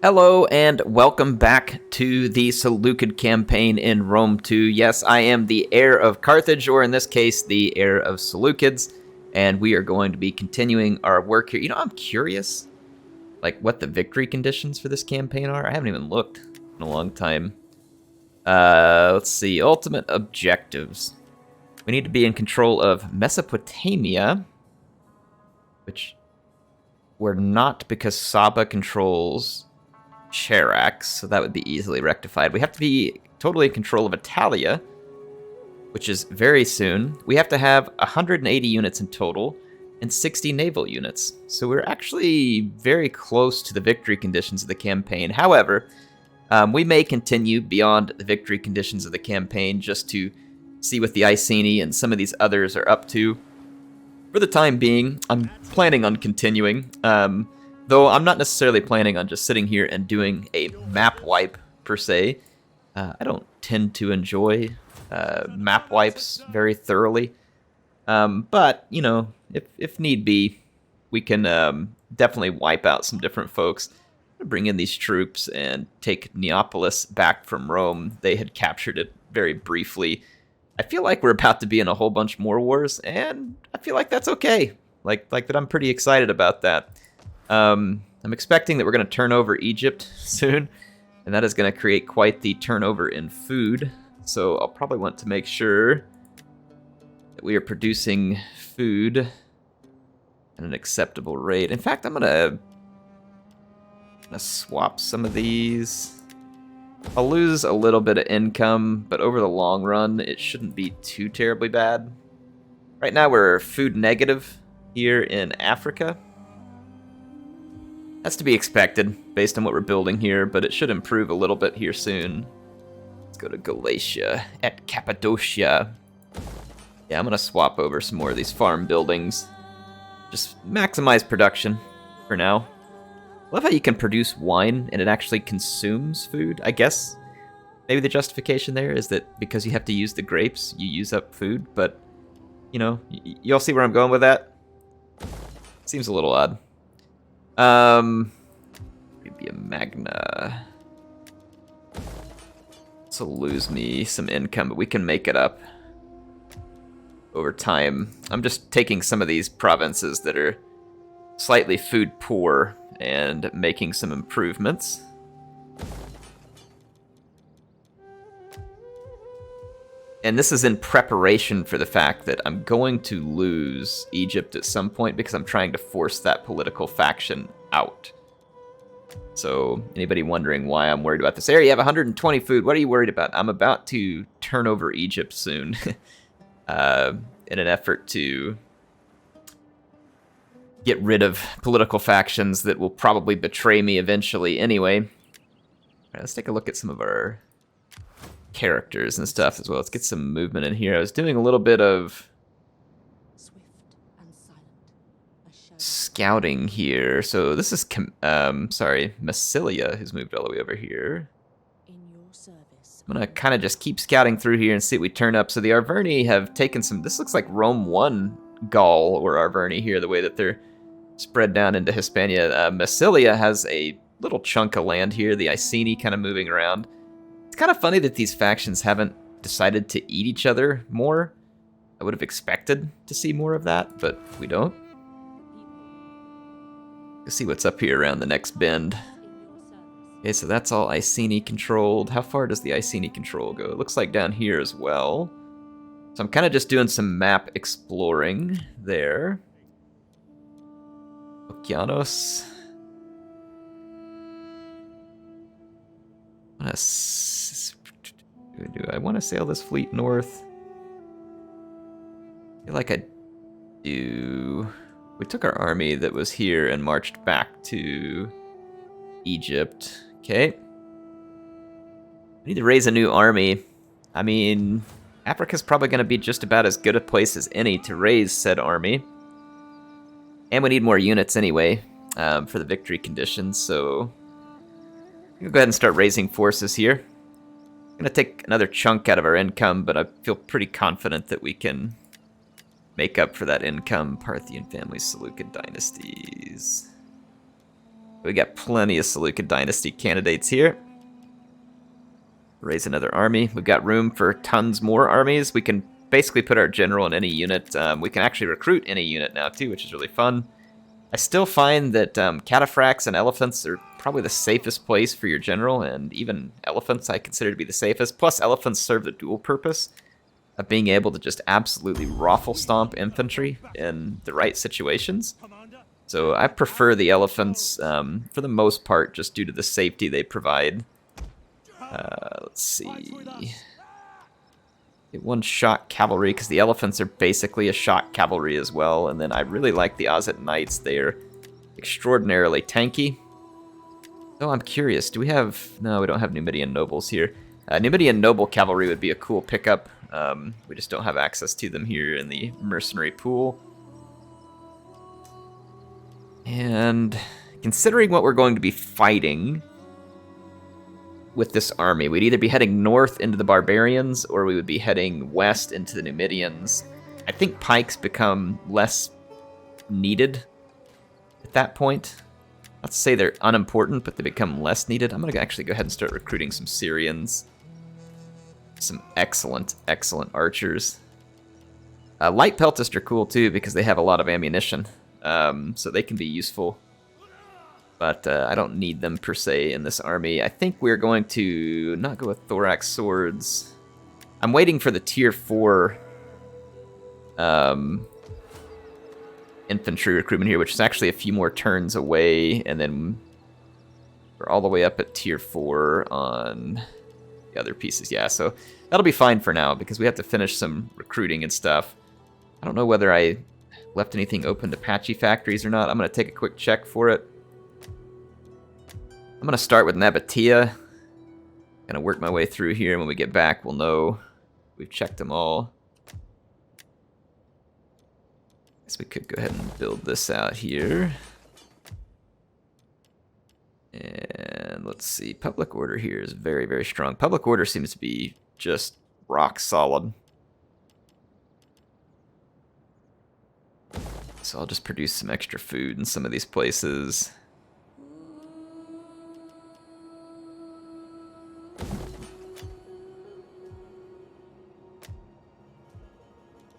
Hello and welcome back to the Seleucid campaign in Rome 2. Yes, I am the heir of Carthage, or in this case, the heir of Seleucids, and we are going to be continuing our work here. You know, I'm curious, like, what the victory conditions for this campaign are. I haven't even looked in a long time. Let's see, ultimate objectives. We need to be in control of Mesopotamia, which we're not because Saba controls Charax, so that would be easily rectified. We have to be totally in control of Italia, which is very soon. We have to have 180 units in total and 60 naval units. So we're actually very close to the victory conditions of the campaign. However, we may continue beyond the victory conditions of the campaign just to see what the Iceni and some of these others are up to. For the time being, I'm planning on continuing. Though I'm not necessarily planning on just sitting here and doing a map wipe, per se. I don't tend to enjoy map wipes very thoroughly. But, you know, if need be, we can definitely wipe out some different folks. Bring in these troops and take Neopolis back from Rome. They had captured it very briefly. I feel like we're about to be in a whole bunch more wars, and I feel like that's okay. Like that I'm pretty excited about that. I'm expecting that we're going to turn over Egypt soon, and that is going to create quite the turnover in food. So I'll probably want to make sure that we are producing food at an acceptable rate. In fact, I'm going to swap some of these. I'll lose a little bit of income, but over the long run, it shouldn't be too terribly bad. Right now, we're food negative here in Africa. That's to be expected based on what we're building here, but it should improve a little bit here soon. Let's go to Galatia at Cappadocia. Yeah, I'm going to swap over some more of these farm buildings. Just maximize production for now. I love how you can produce wine and it actually consumes food, I guess. Maybe the justification there is that because you have to use the grapes, you use up food, but, you know, you all see where I'm going with that? Seems a little odd. Maybe a Magna. This will lose me some income, but we can make it up over time. I'm just taking some of these provinces that are slightly food poor and making some improvements. And this is in preparation for the fact that I'm going to lose Egypt at some point because I'm trying to force that political faction out. So, anybody wondering why I'm worried about this area? You have 120 food. What are you worried about? I'm about to turn over Egypt soon in an effort to get rid of political factions that will probably betray me eventually anyway. All right, let's take a look at some of our characters and stuff as well. Let's get some movement in here. I was doing a little bit of scouting here. So this is, Massilia, who's moved all the way over here. I'm going to kind of just keep scouting through here and see what we turn up. So the Arverni have taken some, this looks like Rome 1 Gaul or Arverni here, the way that they're spread down into Hispania. Massilia has a little chunk of land here, the Iceni kind of moving around. It's kind of funny that these factions haven't decided to eat each other more. I would have expected to see more of that, but we don't. Let's see what's up here around the next bend. Okay, so that's all Iceni controlled. How far does the Iceni control go? It looks like down here as well. So I'm kind of just doing some map exploring there. Okeanos. Do I want to sail this fleet north? I feel like I do. We took our army that was here and marched back to Egypt. Okay. We need to raise a new army. I mean, Africa's probably going to be just about as good a place as any to raise said army. And we need more units anyway for the victory conditions, so we'll go ahead and start raising forces here. I'm going to take another chunk out of our income, but I feel pretty confident that we can make up for that income. Parthian families, Seleucid dynasties. We got plenty of Seleucid Dynasty candidates here. Raise another army. We've got room for tons more armies. We can basically put our general in any unit. We can actually recruit any unit now too, which is really fun. I still find that cataphracts and elephants are probably the safest place for your general, and even elephants I consider to be the safest. Plus, elephants serve the dual purpose of being able to just absolutely raffle stomp infantry in the right situations. So I prefer the elephants for the most part, just due to the safety they provide. Let's see. Get one shock cavalry, because the elephants are basically a shock cavalry as well. And then I really like the Ozit Knights. They're extraordinarily tanky. Oh, I'm curious. Do we have... No, we don't have Numidian nobles here. Numidian noble cavalry would be a cool pickup. We just don't have access to them here in the mercenary pool. And considering what we're going to be fighting with this army, we'd either be heading north into the Barbarians, or we would be heading west into the Numidians. I think Pikes become less needed at that point. Not to say they're unimportant, but they become less needed. I'm going to actually go ahead and start recruiting some Syrians. Some excellent, excellent archers. Light peltists are cool too, because they have a lot of ammunition. So they can be useful. But I don't need them per se in this army. I think we're going to not go with thorax swords. I'm waiting for the tier 4 infantry recruitment here, which is actually a few more turns away, and then we're all the way up at tier 4 on the other pieces. Yeah, so that'll be fine for now, because we have to finish some recruiting and stuff. I don't know whether I left anything open to patchy factories or not. I'm going to take a quick check for it. I'm going to start with Nabatea. Going to work my way through here, and when we get back, we'll know we've checked them all. Guess we could go ahead and build this out here. And let's see, public order here is very, very strong. Public order seems to be just rock solid. So I'll just produce some extra food in some of these places.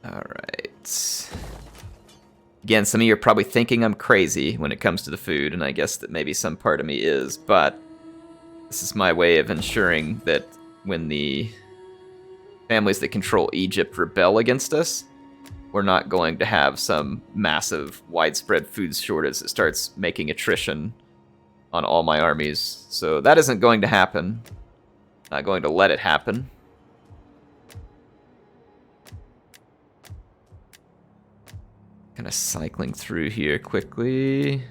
Alright. Again, some of you are probably thinking I'm crazy when it comes to the food, and I guess that maybe some part of me is, but this is my way of ensuring that when the families that control Egypt rebel against us, we're not going to have some massive, widespread food shortage that starts making attrition on all my armies. So that isn't going to happen. Not going to let it happen. Kind of cycling through here quickly.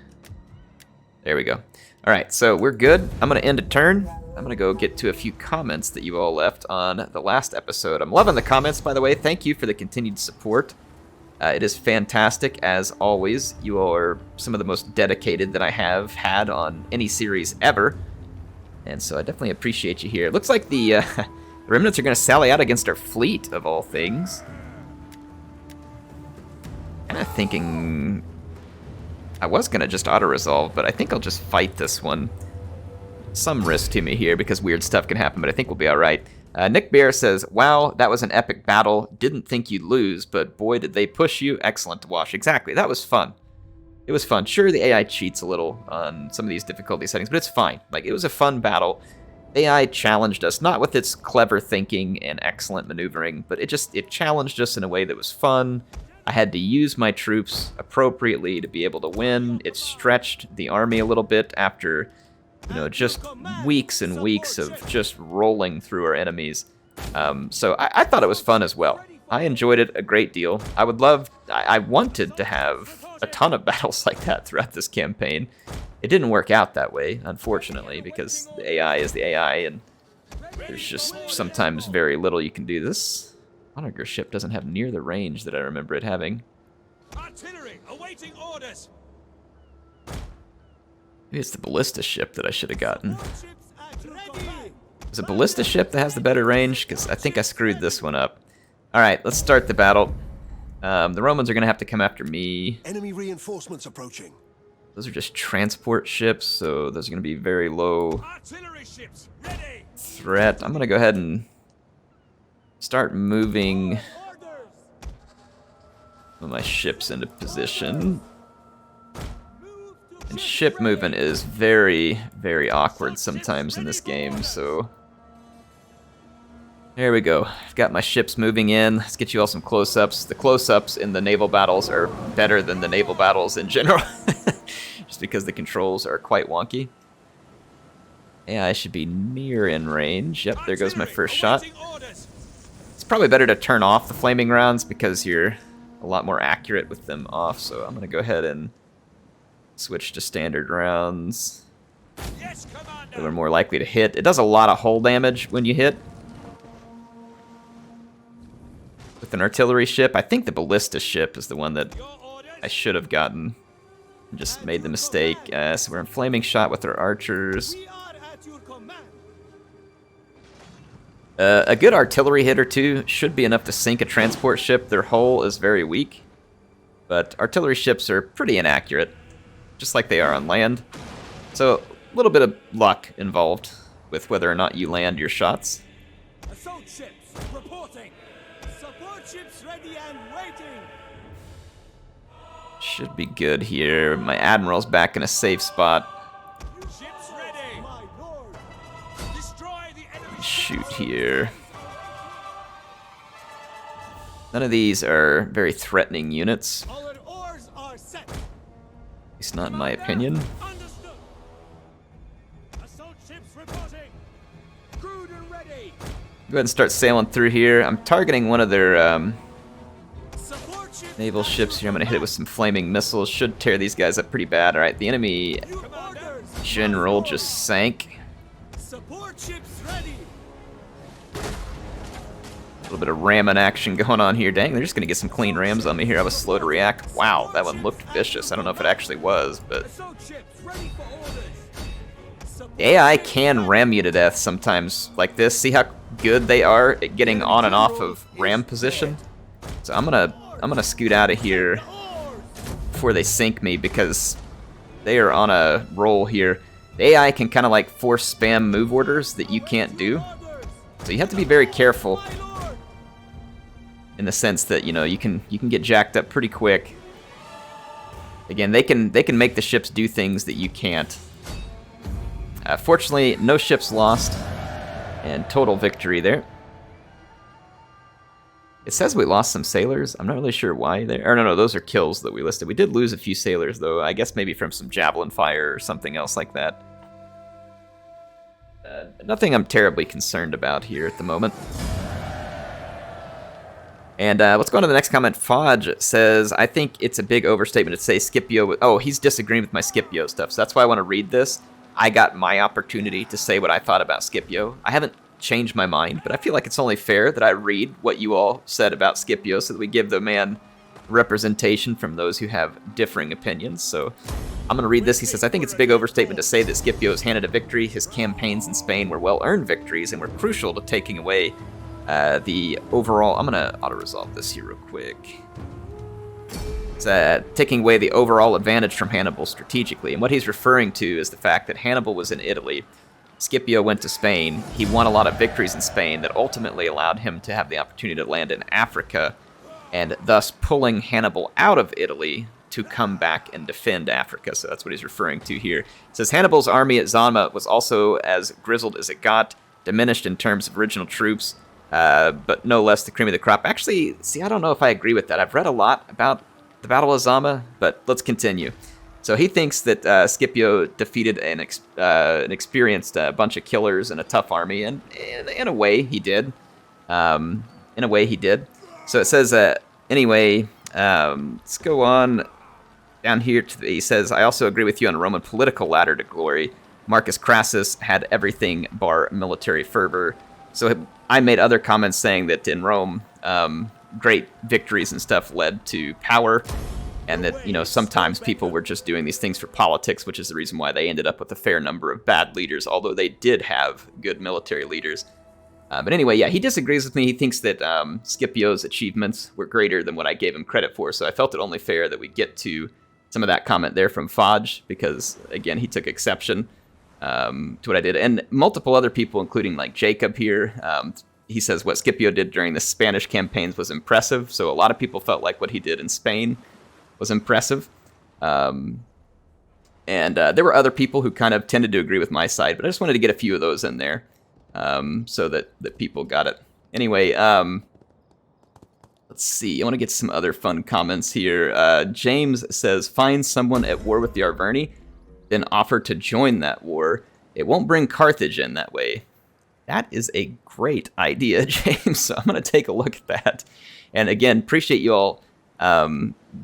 There we go. All right, so we're good. I'm going to end a turn. I'm going to go get to a few comments that you all left on the last episode. I'm loving the comments, by the way. Thank you for the continued support. It is fantastic, as always. You all are some of the most dedicated that I have had on any series ever. And so I definitely appreciate you here. It looks like the remnants are going to sally out against our fleet, of all things. Kind of thinking I was going to just auto-resolve, but I think I'll just fight this one. Some risk to me here because weird stuff can happen, but I think we'll be all right. Nick Bear says, wow, that was an epic battle. Didn't think you'd lose, but boy, did they push you. Excellent to watch. Exactly. That was fun. It was fun. Sure, the AI cheats a little on some of these difficulty settings, but it's fine. Like, it was a fun battle. AI challenged us, not with its clever thinking and excellent maneuvering, but it challenged us in a way that was fun. I had to use my troops appropriately to be able to win. It stretched the army a little bit after, just weeks and weeks of just rolling through our enemies. So I thought it was fun as well. I enjoyed it a great deal. I wanted to have a ton of battles like that throughout this campaign. It didn't work out that way, unfortunately, because the AI is the AI, and there's just sometimes very little you can do. This Onager ship doesn't have near the range that I remember it having. Artillery awaiting orders. Maybe it's the ballista ship that I should have gotten. Is it ballista ship that has the better range? Because I think I screwed this one up. Alright, let's start the battle. The Romans are going to have to come after me. Enemy reinforcements approaching. Those are just transport ships, so those are going to be very low Artillery ships ready. threat. I'm going to go ahead and start moving my ships into position. And ship movement is very, very awkward sometimes in this game, so... There we go. I've got my ships moving in. Let's get you all some close-ups. The close-ups in the naval battles are better than the naval battles in general. Just because the controls are quite wonky. Yeah, I should be near in range. Yep, there goes my first shot. It's probably better to turn off the flaming rounds because you're a lot more accurate with them off. So I'm going to go ahead and switch to standard rounds. Yes, Commander. We're more likely to hit. It does a lot of hull damage when you hit. With an artillery ship, I think the ballista ship is the one that I should have gotten. Just made the mistake. So we're in flaming shot with our archers. A good artillery hit or two should be enough to sink a transport ship. Their hull is very weak, but artillery ships are pretty inaccurate, just like they are on land. So a little bit of luck involved with whether or not you land your shots. Assault ships reporting. Support ships ready and waiting. Should be good here. My admiral's back in a safe spot. Ships ready. My lord. Destroy the enemy. Shoot here. None of these are very threatening units, All our oars are set. at least not in my opinion. Understood. Assault ships reporting. Crewed and ready. Go ahead and start sailing through here. I'm targeting one of their Support ships. naval ships here. I'm going to hit it with some flaming missiles. Should tear these guys up pretty bad. Alright, the enemy New orders. general just sank. Support ships ready. A little bit of ramming action going on here. Dang, they're just going to get some clean rams on me here. I was slow to react. Wow, that one looked vicious. I don't know if it actually was, but... Assault ships ready for orders. Support AI ships can ready. ram you to death sometimes like this. See how good they are at getting on and off of ram position? So I'm gonna scoot out of here before they sink me because they are on a roll here. The AI can kind of like force spam move orders that you can't do. So you have to be very careful in the sense that, you know, you can get jacked up pretty quick. Again, they can make the ships do things that you can't. Fortunately, no ships lost, and total victory there. It says we lost some sailors. I'm not really sure why there. Or no, those are kills that we listed. We did lose a few sailors, though. I guess maybe from some javelin fire or something else like that. Nothing I'm terribly concerned about here at the moment. And let's go on to the next comment. Fodge says, I think it's a big overstatement to say Scipio... Oh, he's disagreeing with my Scipio stuff, so that's why I want to read this. I got my opportunity to say what I thought about Scipio. I haven't changed my mind, but I feel like it's only fair that I read what you all said about Scipio so that we give the man representation from those who have differing opinions. So I'm going to read this. He says, I think it's a big overstatement to say that Scipio is handed a victory. His campaigns in Spain were well-earned victories and were crucial to taking away the overall... I'm going to auto-resolve this here real quick. It's taking away the overall advantage from Hannibal strategically. And what he's referring to is the fact that Hannibal was in Italy. Scipio went to Spain. He won a lot of victories in Spain that ultimately allowed him to have the opportunity to land in Africa, and thus pulling Hannibal out of Italy to come back and defend Africa. So that's what he's referring to here. It says Hannibal's army at Zama was also as grizzled as it got, diminished in terms of original troops, but no less the cream of the crop. Actually, see, I don't know if I agree with that. I've read a lot about the Battle of Zama, but let's continue. So he thinks that Scipio defeated an experienced bunch of killers and a tough army, and in a way he did. In a way he did. So it says, anyway, let's go on down here. He says, I also agree with you on Roman political ladder to glory. Marcus Crassus had everything bar military fervor. So I made other comments saying that in Rome, great victories and stuff led to power, and that, you know, sometimes people were just doing these things for politics, which is the reason why they ended up with a fair number of bad leaders, although they did have good military leaders. But anyway, yeah, he disagrees with me. He thinks that Scipio's achievements were greater than what I gave him credit for, so I felt it only fair that we get to some of that comment there from Fodge, because, again, he took exception to what I did. And multiple other people, including, like, Jacob here, he says what Scipio did during the Spanish campaigns was impressive. So a lot of people felt like what he did in Spain was impressive. And there were other people who kind of tended to agree with my side, but I just wanted to get a few of those in there so that people got it. Anyway, let's see. I want to get some other fun comments here. James says, find someone at war with the Arverni, then offer to join that war. It won't bring Carthage in that way. That is a great idea, James. So I'm going to take a look at that. And again, appreciate you all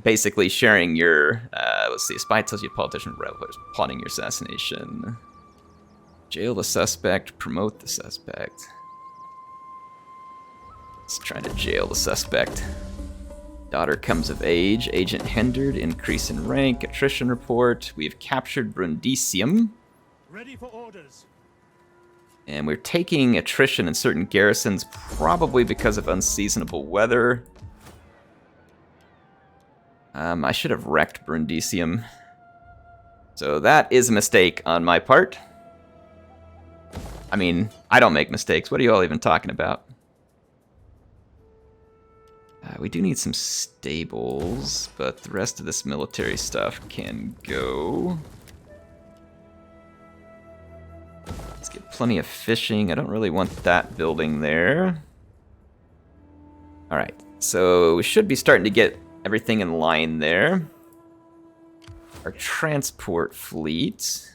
basically sharing your, let's see, a spy tells you a politician is plotting your assassination. Jail the suspect, promote the suspect. Let's try to jail the suspect. Daughter comes of age, agent hindered, increase in rank, attrition report. We've captured Brundisium. Ready for orders. And we're taking attrition in certain garrisons, probably because of unseasonable weather. I should have wrecked Brundisium. So that is a mistake on my part. I mean, I don't make mistakes. What are you all even talking about? We do need some stables, but the rest of this military stuff can go. Let's get plenty of fishing. I don't really want that building there. Alright, so we should be starting to get everything in line there. Our transport fleet.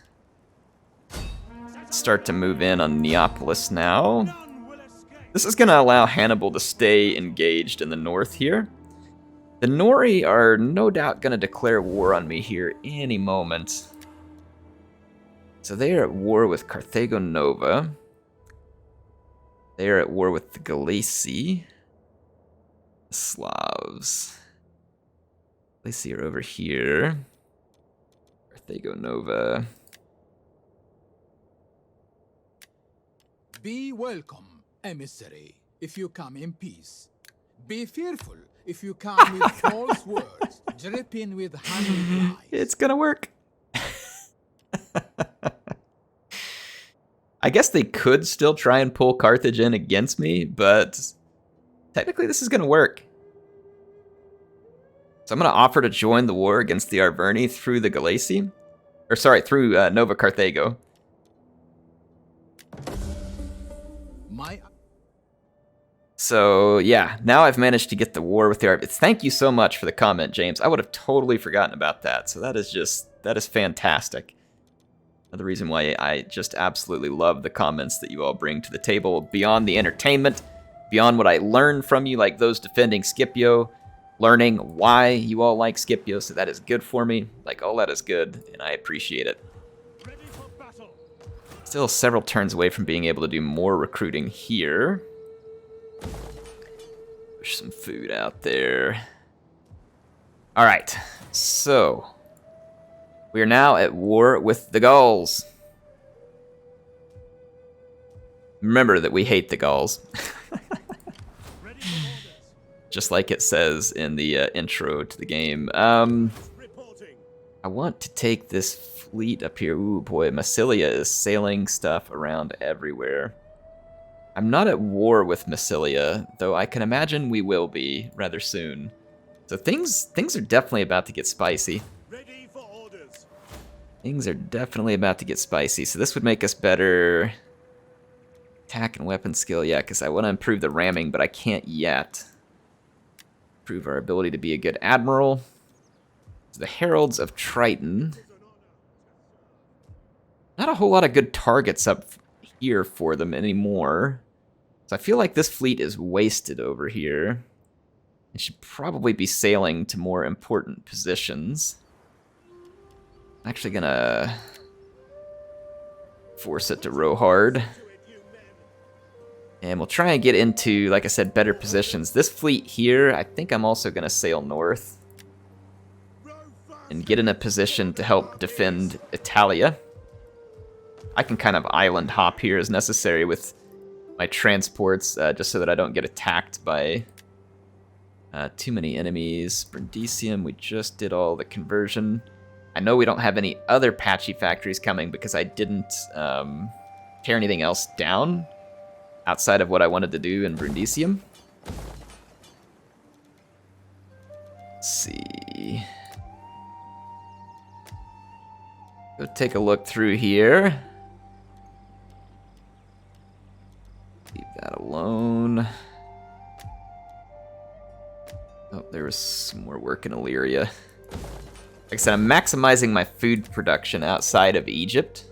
Start to move in on Neopolis now. This is going to allow Hannibal to stay engaged in the north here. The Nori are no doubt going to declare war on me here any moment. So they are at war with Carthago Nova. They are at war with the Galeci. The Slavs. Galeci are over here. Carthago Nova. Be welcome, emissary, if you come in peace. Be fearful if you come with false words, dripping with honey lies. It's gonna work. I guess they could still try and pull Carthage in against me, but technically this is gonna work. So I'm gonna offer to join the war against the Arverni through the Galeci. Or sorry, through Nova Carthago. So, yeah, now I've managed to get the war with the Arverni. Thank you so much for the comment, James. I would have totally forgotten about that. So that is fantastic. Another reason why I just absolutely love the comments that you all bring to the table. Beyond the entertainment, beyond what I learned from you, like those defending Scipio, learning why you all like Scipio, so that is good for me. Like, all that is good, and I appreciate it. Ready for battle. Still several turns away from being able to do more recruiting here. Push some food out there. Alright, so we are now at war with the Gauls. Remember that we hate the Gauls. Ready for orders. Just like it says in the intro to the game. Reporting. I want to take this fleet up here. Ooh, boy, Massilia is sailing stuff around everywhere. I'm not at war with Massilia, though I can imagine we will be rather soon. So things are definitely about to get spicy. Ready for orders. Things are definitely about to get spicy. So this would make us better. Attack and weapon skill, yeah, because I want to improve the ramming, but I can't yet. Improve our ability to be a good admiral. So the Heralds of Triton. Not a whole lot of good targets up here for them anymore. So I feel like this fleet is wasted over here. It should probably be sailing to more important positions. I'm actually gonna force it to row hard. And we'll try and get into, like I said, better positions. This fleet here, I think I'm also gonna sail north and get in a position to help defend Italia. I can kind of island hop here as necessary with my transports, just so that I don't get attacked by Too many enemies. Brundisium, we just did all the conversion. I know we don't have any other patchy factories coming because I didn't tear anything else down outside of what I wanted to do in Brundisium. Let's see. Go take a look through here. Leave that alone. Oh, there was some more work in Illyria. Like I said, I'm maximizing my food production outside of Egypt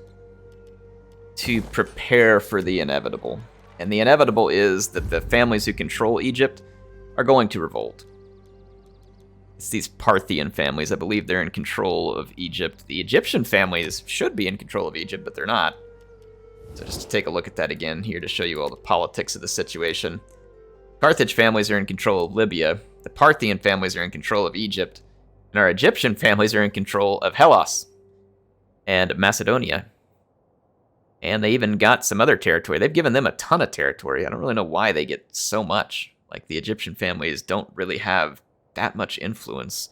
to prepare for the inevitable. And the inevitable is that the families who control Egypt are going to revolt. It's these Parthian families. I believe they're in control of Egypt. The Egyptian families should be in control of Egypt, but they're not. So just to take a look at that again here to show you all the politics of the situation. Carthage families are in control of Libya. The Parthian families are in control of Egypt. And our Egyptian families are in control of Hellas and Macedonia. And they even got some other territory. They've given them a ton of territory. I don't really know why they get so much. Like, the Egyptian families don't really have that much influence.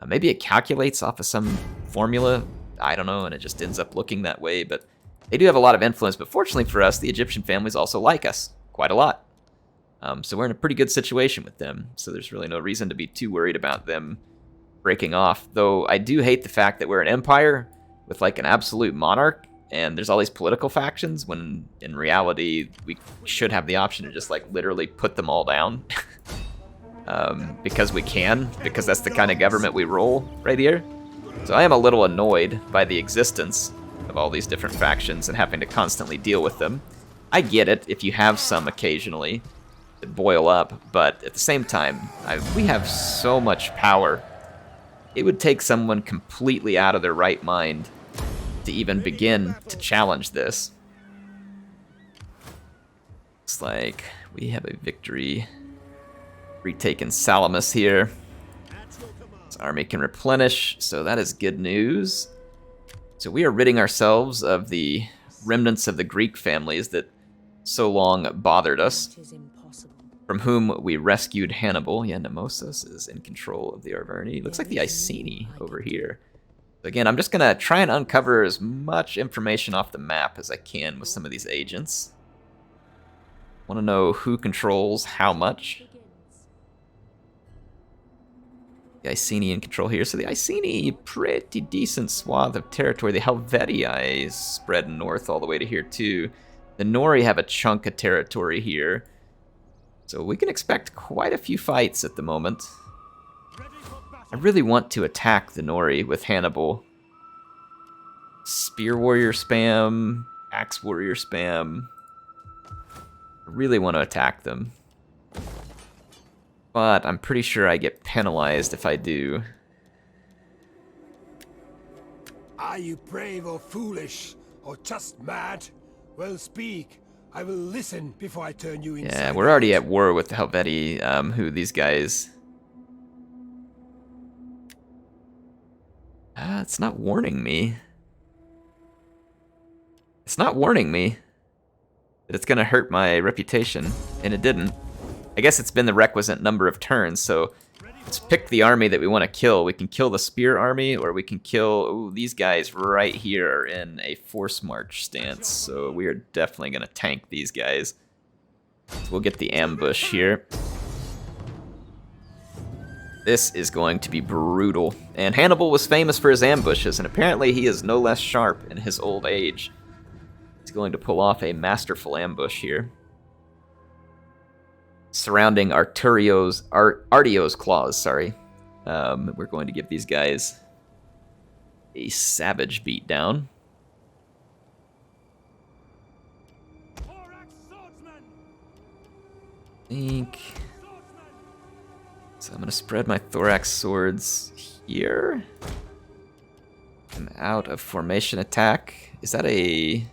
Maybe it calculates off of some formula. I don't know, and it just ends up looking that way. But they do have a lot of influence. But fortunately for us, the Egyptian families also like us quite a lot. So we're in a pretty good situation with them. So there's really no reason to be too worried about them breaking off. Though I do hate the fact that we're an empire with like an absolute monarch, and there's all these political factions, when in reality we should have the option to just like literally put them all down. Because we can, because that's the kind of government we roll right here. So I am a little annoyed by the existence of all these different factions and having to constantly deal with them. I get it if you have some occasionally that boil up, but at the same time, we have so much power. It would take someone completely out of their right mind to even begin to challenge this. Looks like we have a victory. Retaken Salamis here. This army can replenish, so that is good news. So we are ridding ourselves of the remnants of the Greek families that so long bothered us, from whom we rescued Hannibal. Yeah, Nemosus is in control of the Arverni. Looks like the Iceni over here. Again, I'm just going to try and uncover as much information off the map as I can with some of these agents. Want to know who controls how much. The Iceni in control here. So the Iceni, pretty decent swath of territory. The Helvetii spread north all the way to here too. The Nori have a chunk of territory here. So we can expect quite a few fights at the moment. I really want to attack the Nori with Hannibal. Spear warrior spam, axe warrior spam. I really want to attack them. But I'm pretty sure I get penalized if I do. Are you brave or foolish, or just mad? Well, speak. I will listen before I turn you inside. Yeah, we're already at war with the Helvetii, who these guys... it's not warning me. It's not warning me that it's gonna hurt my reputation, and it didn't. I guess it's been the requisite number of turns, so let's pick the army that we want to kill. We can kill the spear army, or we can kill... Ooh, these guys right here are in a force march stance, so we are definitely going to tank these guys. So we'll get the ambush here. This is going to be brutal. And Hannibal was famous for his ambushes, and apparently he is no less sharp in his old age. He's going to pull off a masterful ambush here. Surrounding Artio's claws, sorry. We're going to give these guys a savage beatdown. So I'm going to spread my thorax swords here. I'm out of formation attack. Is that a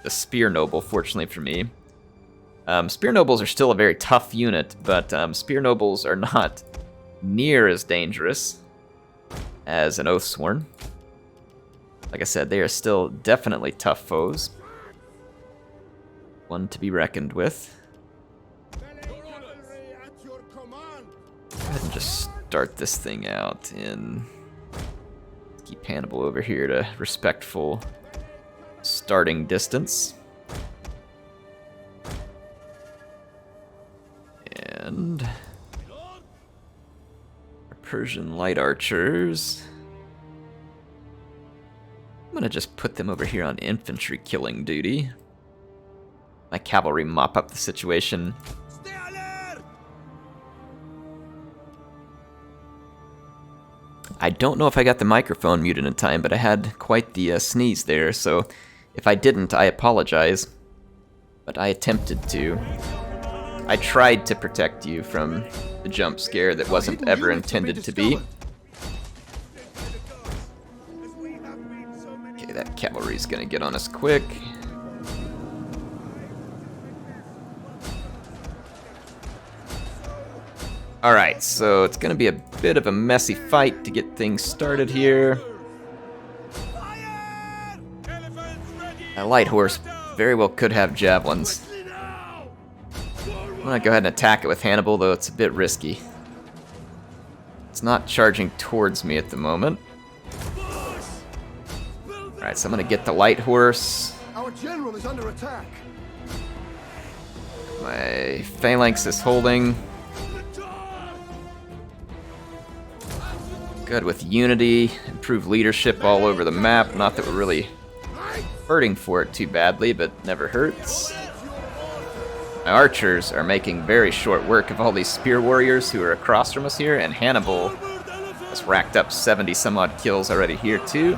spear noble, fortunately for me? Spear nobles are still a very tough unit, but spear nobles are not near as dangerous as an Oathsworn. Like I said, they are still definitely tough foes. One to be reckoned with. start this thing out in... Keep Hannibal over here at a respectful starting distance. And... our Persian light archers... I'm gonna just put them over here on infantry killing duty. My cavalry mop up the situation. I don't know if I got the microphone muted in time, but I had quite the sneeze there, so if I didn't, I apologize. But I attempted to. I tried to protect you from the jump scare that wasn't ever intended to be. Okay, that cavalry's gonna get on us quick. Alright, so it's going to be a bit of a messy fight to get things started here. A light horse very well could have javelins. I'm going to go ahead and attack it with Hannibal, though it's a bit risky. It's not charging towards me at the moment. Alright, so I'm going to get the light horse. Our general is under attack. My phalanx is holding. Good with unity, improve leadership all over the map. Not that we're really hurting for it too badly, but never hurts. My archers are making very short work of all these spear warriors who are across from us here, and Hannibal has racked up 70 some odd kills already here too.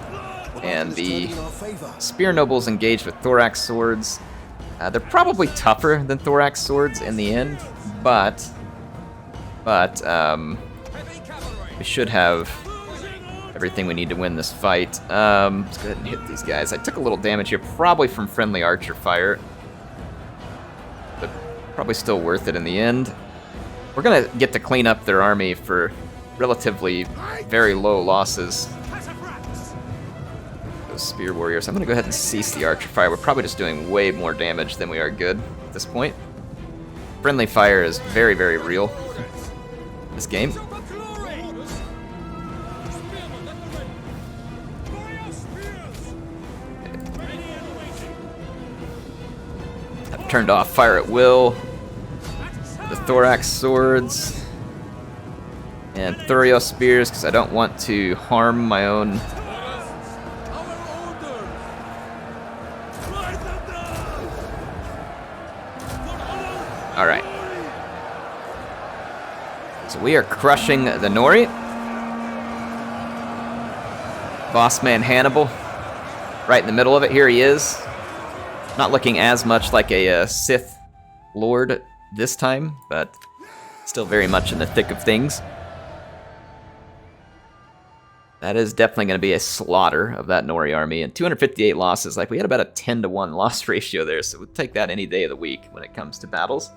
And the spear nobles engaged with thorax swords. They're probably tougher than thorax swords in the end, but we should have everything we need to win this fight. Let's go ahead and hit these guys. I took a little damage here, probably from friendly archer fire, but probably still worth it in the end. We're gonna get to clean up their army for relatively very low losses. Those spear warriors. I'm gonna go ahead and cease the archer fire. We're probably just doing way more damage than we are good at this point. Friendly fire is very, very real in this game. Turned off fire at will. The thorax swords and thurio spears because I don't want to harm my own. All right. So we are crushing the Nori. Boss man Hannibal, right in the middle of it. Here he is. Not looking as much like a Sith Lord this time, but still very much in the thick of things. That is definitely going to be a slaughter of that Nori army, and 258 losses. Like, we had about a 10-to-1 loss ratio there, so we'll take that any day of the week when it comes to battles.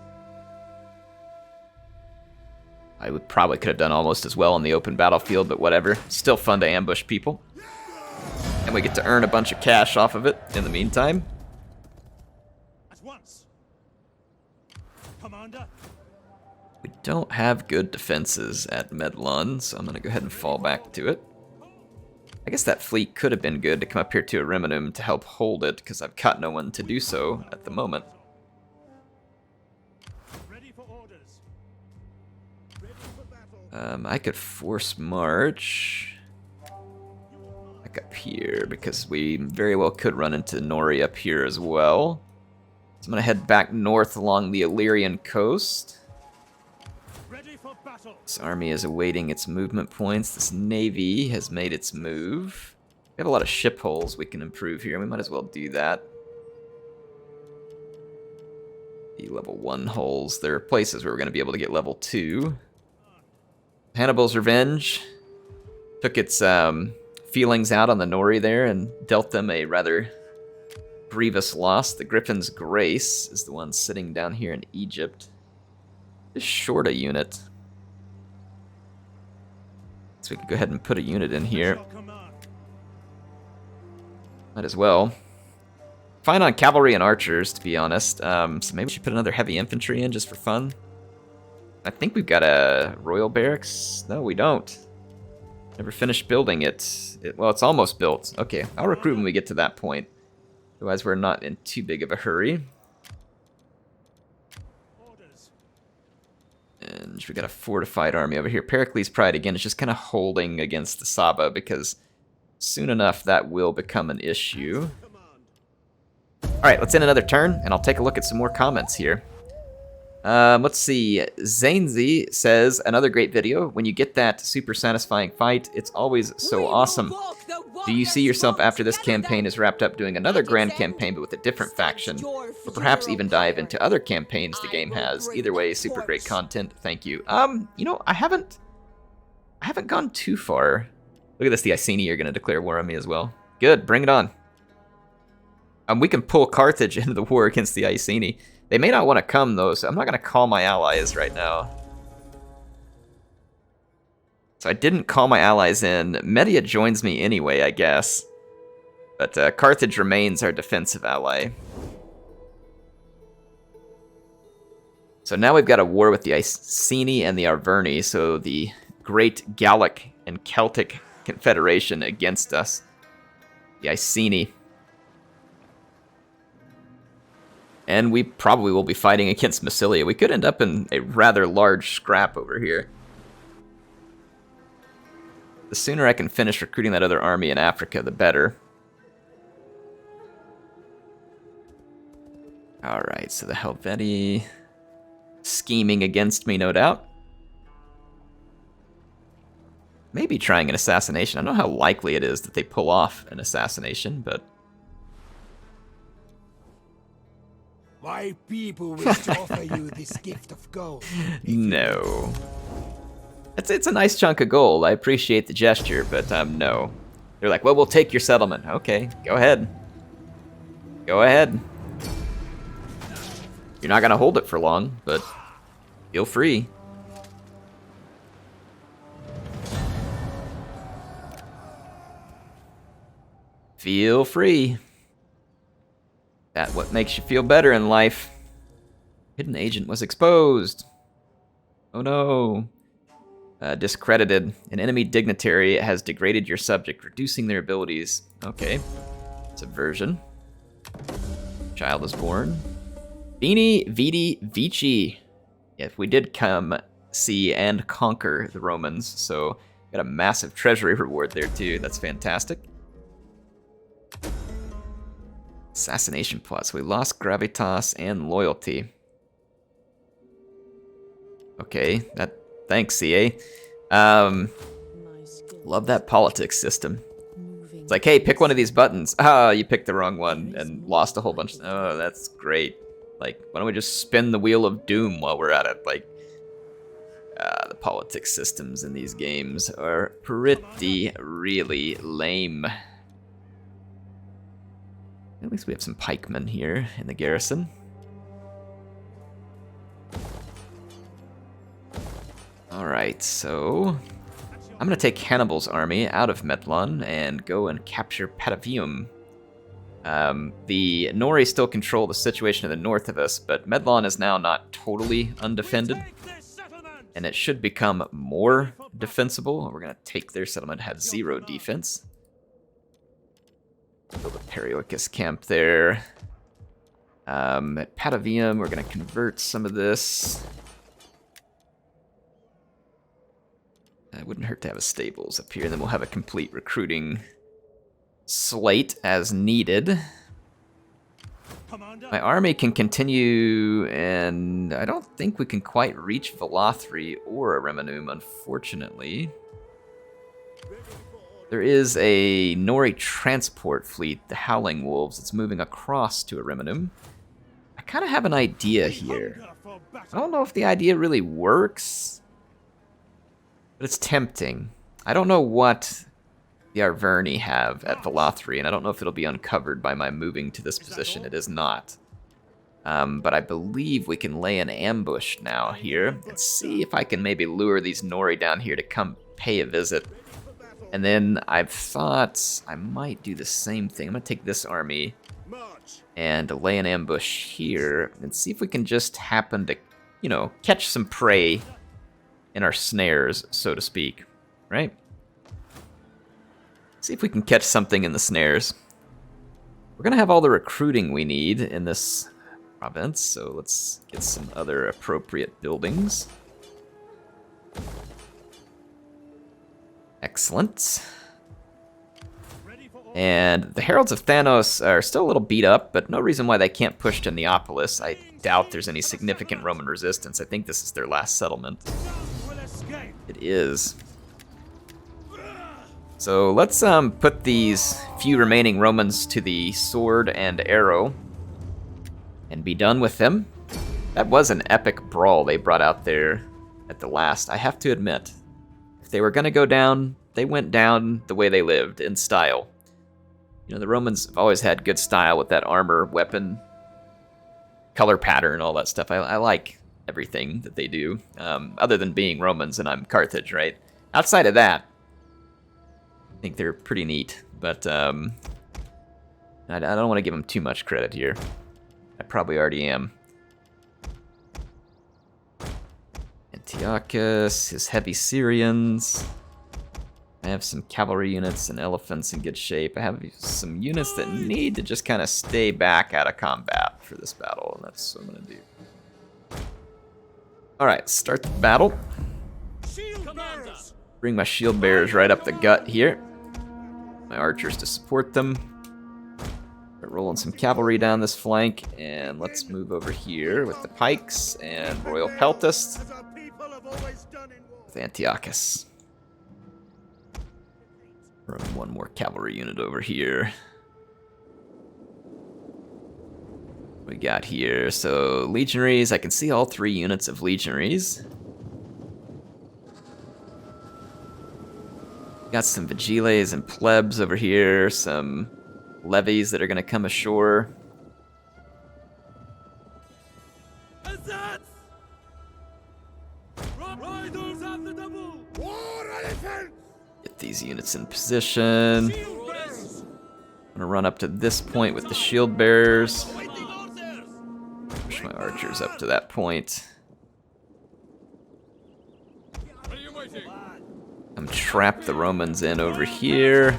I probably could have done almost as well on the open battlefield, but whatever. Still fun to ambush people. And we get to earn a bunch of cash off of it in the meantime. We don't have good defenses at Medlon, so I'm going to go ahead and fall back to it. I guess that fleet could have been good to come up here to Ariminum to help hold it, because I've caught no one to do so at the moment. Ready for orders. Ready for battle. I could force march back up here, because we very well could run into Nori up here as well. So I'm going to head back north along the Illyrian coast. This army is awaiting its movement points. This navy has made its move. We have a lot of ship holes we can improve here. We might as well do that. The level 1 holes. There are places where we're going to be able to get level 2. Hannibal's Revenge took its feelings out on the Nori there and dealt them a rather grievous loss. The Griffin's Grace is the one sitting down here in Egypt. Just short a unit. So we can go ahead and put a unit in here. Might as well. Fine on cavalry and archers, to be honest. So maybe we should put another heavy infantry in just for fun. I think we've got a royal barracks. No, we don't. Never finished building it. Well, it's almost built. Okay, I'll recruit when we get to that point. Otherwise, we're not in too big of a hurry. And we got a fortified army over here. Pericles' Pride, again, is just kind of holding against the Saba because soon enough that will become an issue. Alright, let's end another turn, and I'll take a look at some more comments here. Let's see. Zainzi says, another great video. When you get that super satisfying fight, it's always so awesome. Do you see yourself after this campaign is wrapped up doing another grand campaign but with a different faction? Or perhaps even dive into other campaigns the game has? Either way, super great content. Thank you. You know, I haven't gone too far. Look at this, the Iceni are going to declare war on me as well. Good, bring it on. We can pull Carthage into the war against the Iceni. They may not want to come, though, so I'm not going to call my allies right now. So I didn't call my allies in. Media joins me anyway, I guess. But Carthage remains our defensive ally. So now we've got a war with the Iceni and the Arverni, so the great Gallic and Celtic confederation against us. The Iceni. And we probably will be fighting against Massilia. We could end up in a rather large scrap over here. The sooner I can finish recruiting that other army in Africa, the better. Alright, so the Helvetii scheming against me, no doubt. Maybe trying an assassination. I don't know how likely it is that they pull off an assassination, but... My people wish to offer you this gift of gold. No. It's a nice chunk of gold. I appreciate the gesture, but no. They're like, well, we'll take your settlement. Okay, go ahead. Go ahead. You're not gonna hold it for long, but feel free. Feel free. That what makes you feel better in life. Hidden agent was exposed. Oh no. Discredited. An enemy dignitary has degraded your subject, reducing their abilities. Okay. Subversion. Child is born. Vini, Vidi, Vici. If we did come see and conquer the Romans, so got a massive treasury reward there too. That's fantastic. Assassination plots. We lost gravitas and loyalty. Okay, thanks, CA. Love that politics system. It's like, hey, pick one of these buttons. Ah, you picked the wrong one and lost a whole bunch. Oh, that's great. Like, why don't we just spin the wheel of doom while we're at it? Like, the politics systems in these games are pretty really lame. At least we have some pikemen here in the garrison. Alright, so I'm going to take Hannibal's army out of Medlon and go and capture Patavium. The Nori still control the situation in the north of us, but Medlon is now not totally undefended. And it should become more defensible. We're going to take their settlement, have 0 defense. Build a Perioicus camp there. At Patavium, we're going to convert some of this. It wouldn't hurt to have a stables up here, and then we'll have a complete recruiting slate as needed. My army can continue, and I don't think we can quite reach Velathri or Ariminum, unfortunately. There is a Nori transport fleet, the Howling Wolves, that's moving across to Ariminum. I kind of have an idea here. I don't know if the idea really works, but it's tempting. I don't know what the Arverni have at Velathri, and I don't know if it'll be uncovered by my moving to this position. It is not. But I believe we can lay an ambush now here and see if I can maybe lure these Nori down here to come pay a visit. And then I've thought I might do the same thing. I'm going to take this army and lay an ambush here and see if we can just happen to you know, catch some prey in our snares, so to speak, right? See if we can catch something in the snares. We're gonna have all the recruiting we need in this province, so let's get some other appropriate buildings. Excellent. And the Heralds of Thanos are still a little beat up, but no reason why they can't push to Neopolis. I doubt there's any significant Roman resistance. I think this is their last settlement. It is. So let's put these few remaining Romans to the sword and arrow and be done with them. That was an epic brawl they brought out there at the last, I have to admit. If they were going to go down, they went down the way they lived, in style. You know, the Romans have always had good style with that armor, weapon, color pattern, all that stuff. I like everything that they do, other than being Romans and I'm Carthage, right? Outside of that, I think they're pretty neat, but I don't want to give them too much credit here. I probably already am. Antiochus, his heavy Syrians. I have some cavalry units and elephants in good shape. I have some units that need to just kind of stay back out of combat for this battle, and that's what I'm going to do. Alright, start the battle. Bring my shield bearers right up the gut here. My archers to support them. Start rolling some cavalry down this flank, and let's move over here with the Pikes and Royal Peltast with Antiochus. Run one more cavalry unit over here. What we got here? So legionaries, I can see all 3 units of legionaries. Got some vigiles and plebs over here, some levies that are going to come ashore. Get these units in position. I'm gonna run up to this point with the shield bearers. Push my archers up to that point. I'm trap the Romans in over here.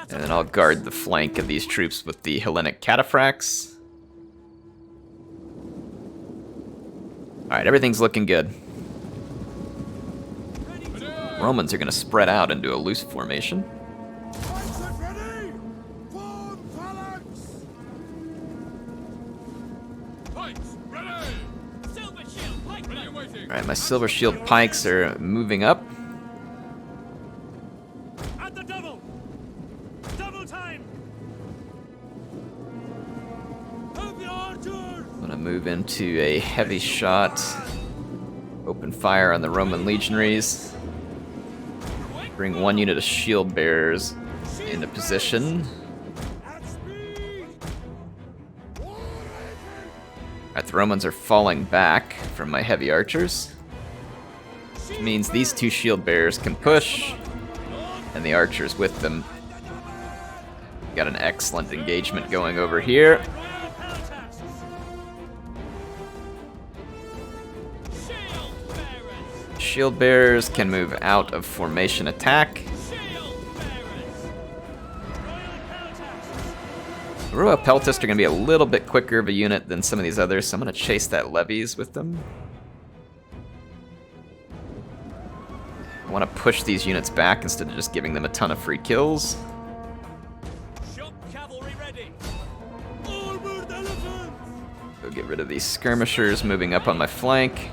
And then I'll guard the flank of these troops with the Hellenic cataphracts. Alright, everything's looking good. Romans are going to spread out into a loose formation. Alright, my Silver Shield Pikes are moving up. I'm gonna move into a heavy shot. Open fire on the Roman legionaries. Bring one unit of shield bearers into position. Alright, the Romans are falling back from my heavy archers. Which means these 2 shield bearers can push, and the archers with them. Got an excellent engagement going over here. Shield bearers can move out of formation attack. The Royal Peltast are going to be a little bit quicker of a unit than some of these others, so I'm going to chase that levies with them. I want to push these units back instead of just giving them a ton of free kills. Go get rid of these skirmishers moving up on my flank.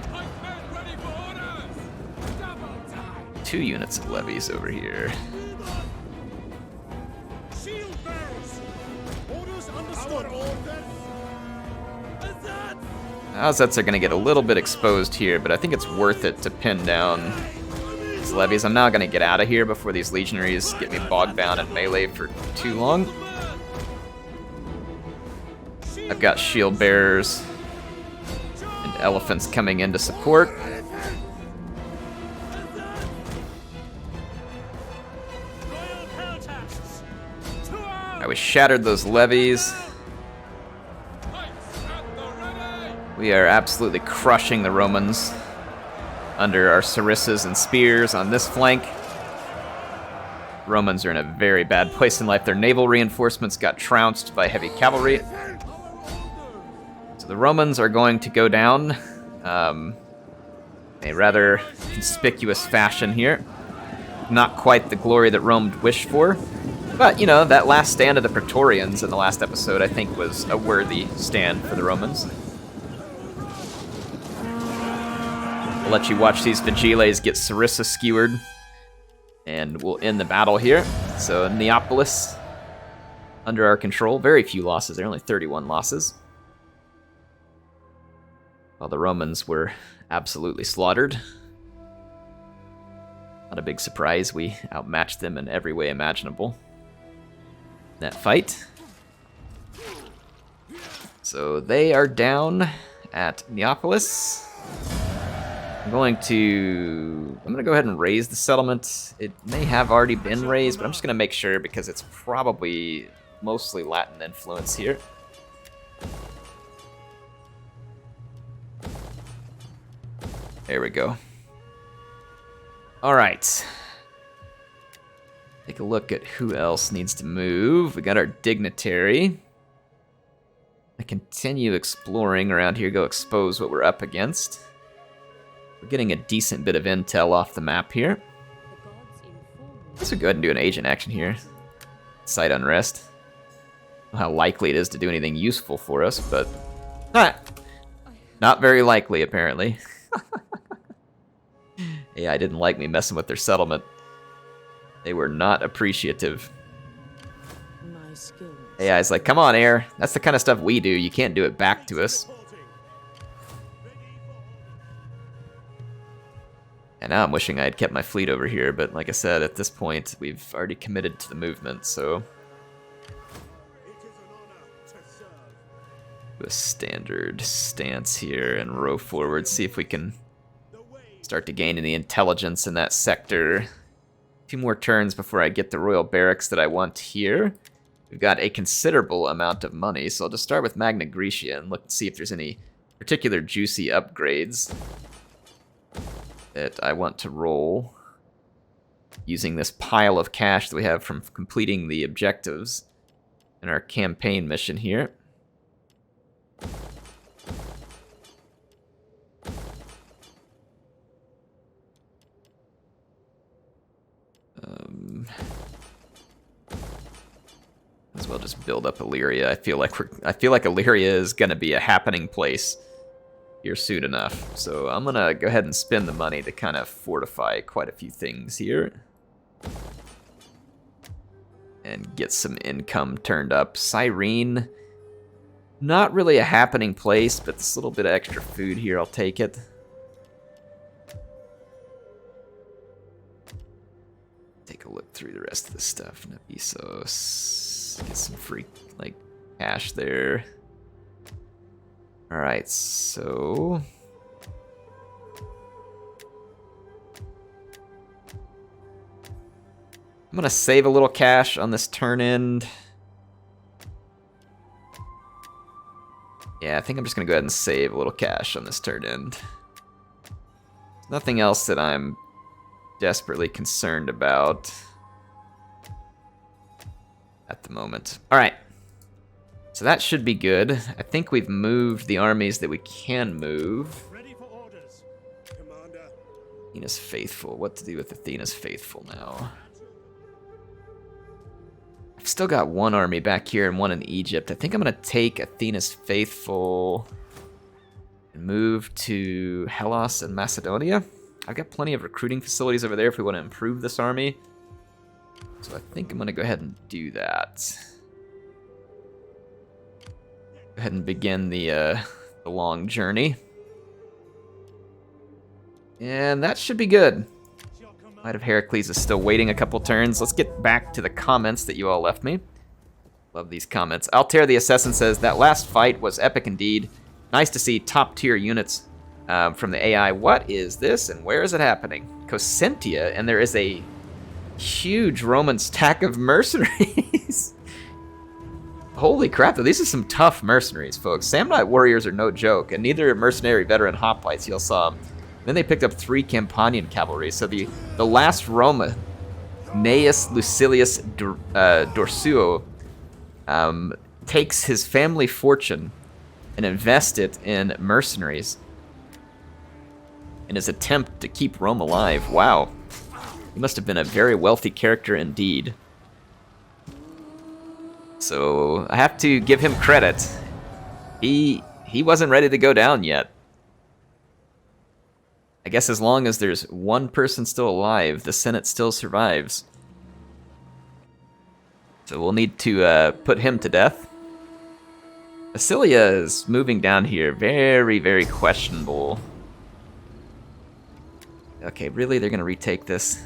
2 units of levies over here. Aussets are going to get a little bit exposed here, but I think it's worth it to pin down these levies. I'm now going to get out of here before these legionaries get me bogged down in melee for too long. I've got shield bearers and elephants coming in to support. Alright, we shattered those levies. We are absolutely crushing the Romans under our sarissas and spears on this flank. Romans are in a very bad place in life. Their naval reinforcements got trounced by heavy cavalry. So the Romans are going to go down in a rather conspicuous fashion here. Not quite the glory that Rome wished for. But, you know, that last stand of the Praetorians in the last episode, I think, was a worthy stand for the Romans. I'll let you watch these Vigiles get Sarissa skewered, and we'll end the battle here. So Neopolis under our control. Very few losses. There are only 31 losses. While the Romans were absolutely slaughtered. Not a big surprise. We outmatched them in every way imaginable in that fight. So they are down at Neopolis. I'm going to go ahead and raise the settlement. It may have already been raised, but I'm just going to make sure because it's probably mostly Latin influence here. There we go. All right. Take a look at who else needs to move. We got our dignitary. I continue exploring around here, go expose what we're up against. We're getting a decent bit of intel off the map here. Let's go ahead and do an agent action here. Site unrest. I don't know how likely it is to do anything useful for us, but not very likely apparently. Yeah, I didn't like me messing with their settlement. They were not appreciative. AI's like, come on, Air. That's the kind of stuff we do. You can't do it back to us. And now I'm wishing I had kept my fleet over here, but like I said, at this point, we've already committed to the movement, so... do a standard stance here and row forward, see if we can start to gain any intelligence in that sector. 2 more turns before I get the royal barracks that I want here. We've got a considerable amount of money, so I'll just start with Magna Graecia and look to see if there's any particular juicy upgrades that I want to roll using this pile of cash that we have from completing the objectives in our campaign mission here. As well just build up Illyria. I feel like Illyria is gonna be a happening place here soon enough. So I'm gonna go ahead and spend the money to kind of fortify quite a few things here. And get some income turned up. Cyrene, not really a happening place, but this little bit of extra food here, I'll take it. Take a look through the rest of the stuff. Navisos, get some free, like, cash there. Alright, so... I'm gonna save a little cash on this turn end. Yeah, I think I'm just gonna go ahead and save a little cash on this turn end. Nothing else that I'm desperately concerned about at the moment. Alright. So that should be good. I think we've moved the armies that we can move. Ready for orders, Commander. Athena's Faithful. What to do with Athena's Faithful now? I've still got one army back here and one in Egypt. I think I'm going to take Athena's Faithful and move to Hellas and Macedonia. I've got plenty of recruiting facilities over there if we want to improve this army. So I think I'm going to go ahead and do that. Go ahead and begin the long journey. And that should be good. Might have Heracles is still waiting a couple turns. Let's get back to the comments that you all left me. Love these comments. Altair the Assassin says, that last fight was epic indeed. Nice to see top tier units from the AI. What is this and where is it happening? Cosentia, and there is a huge Roman stack of mercenaries. Holy crap, though. These are some tough mercenaries, folks. Samurai warriors are no joke, and neither are mercenary veteran hoplites. You'll saw. Then they picked up 3 Campanian cavalry. So the last Roma, Gnaeus Lucilius Dorsuo, takes his family fortune and invests it in mercenaries in his attempt to keep Rome alive. Wow. He must have been a very wealthy character indeed. So I have to give him credit. He wasn't ready to go down yet. I guess as long as there's one person still alive, the Senate still survives. So we'll need to put him to death. Acilia is moving down here. Very, very questionable. Okay, really? They're going to retake this?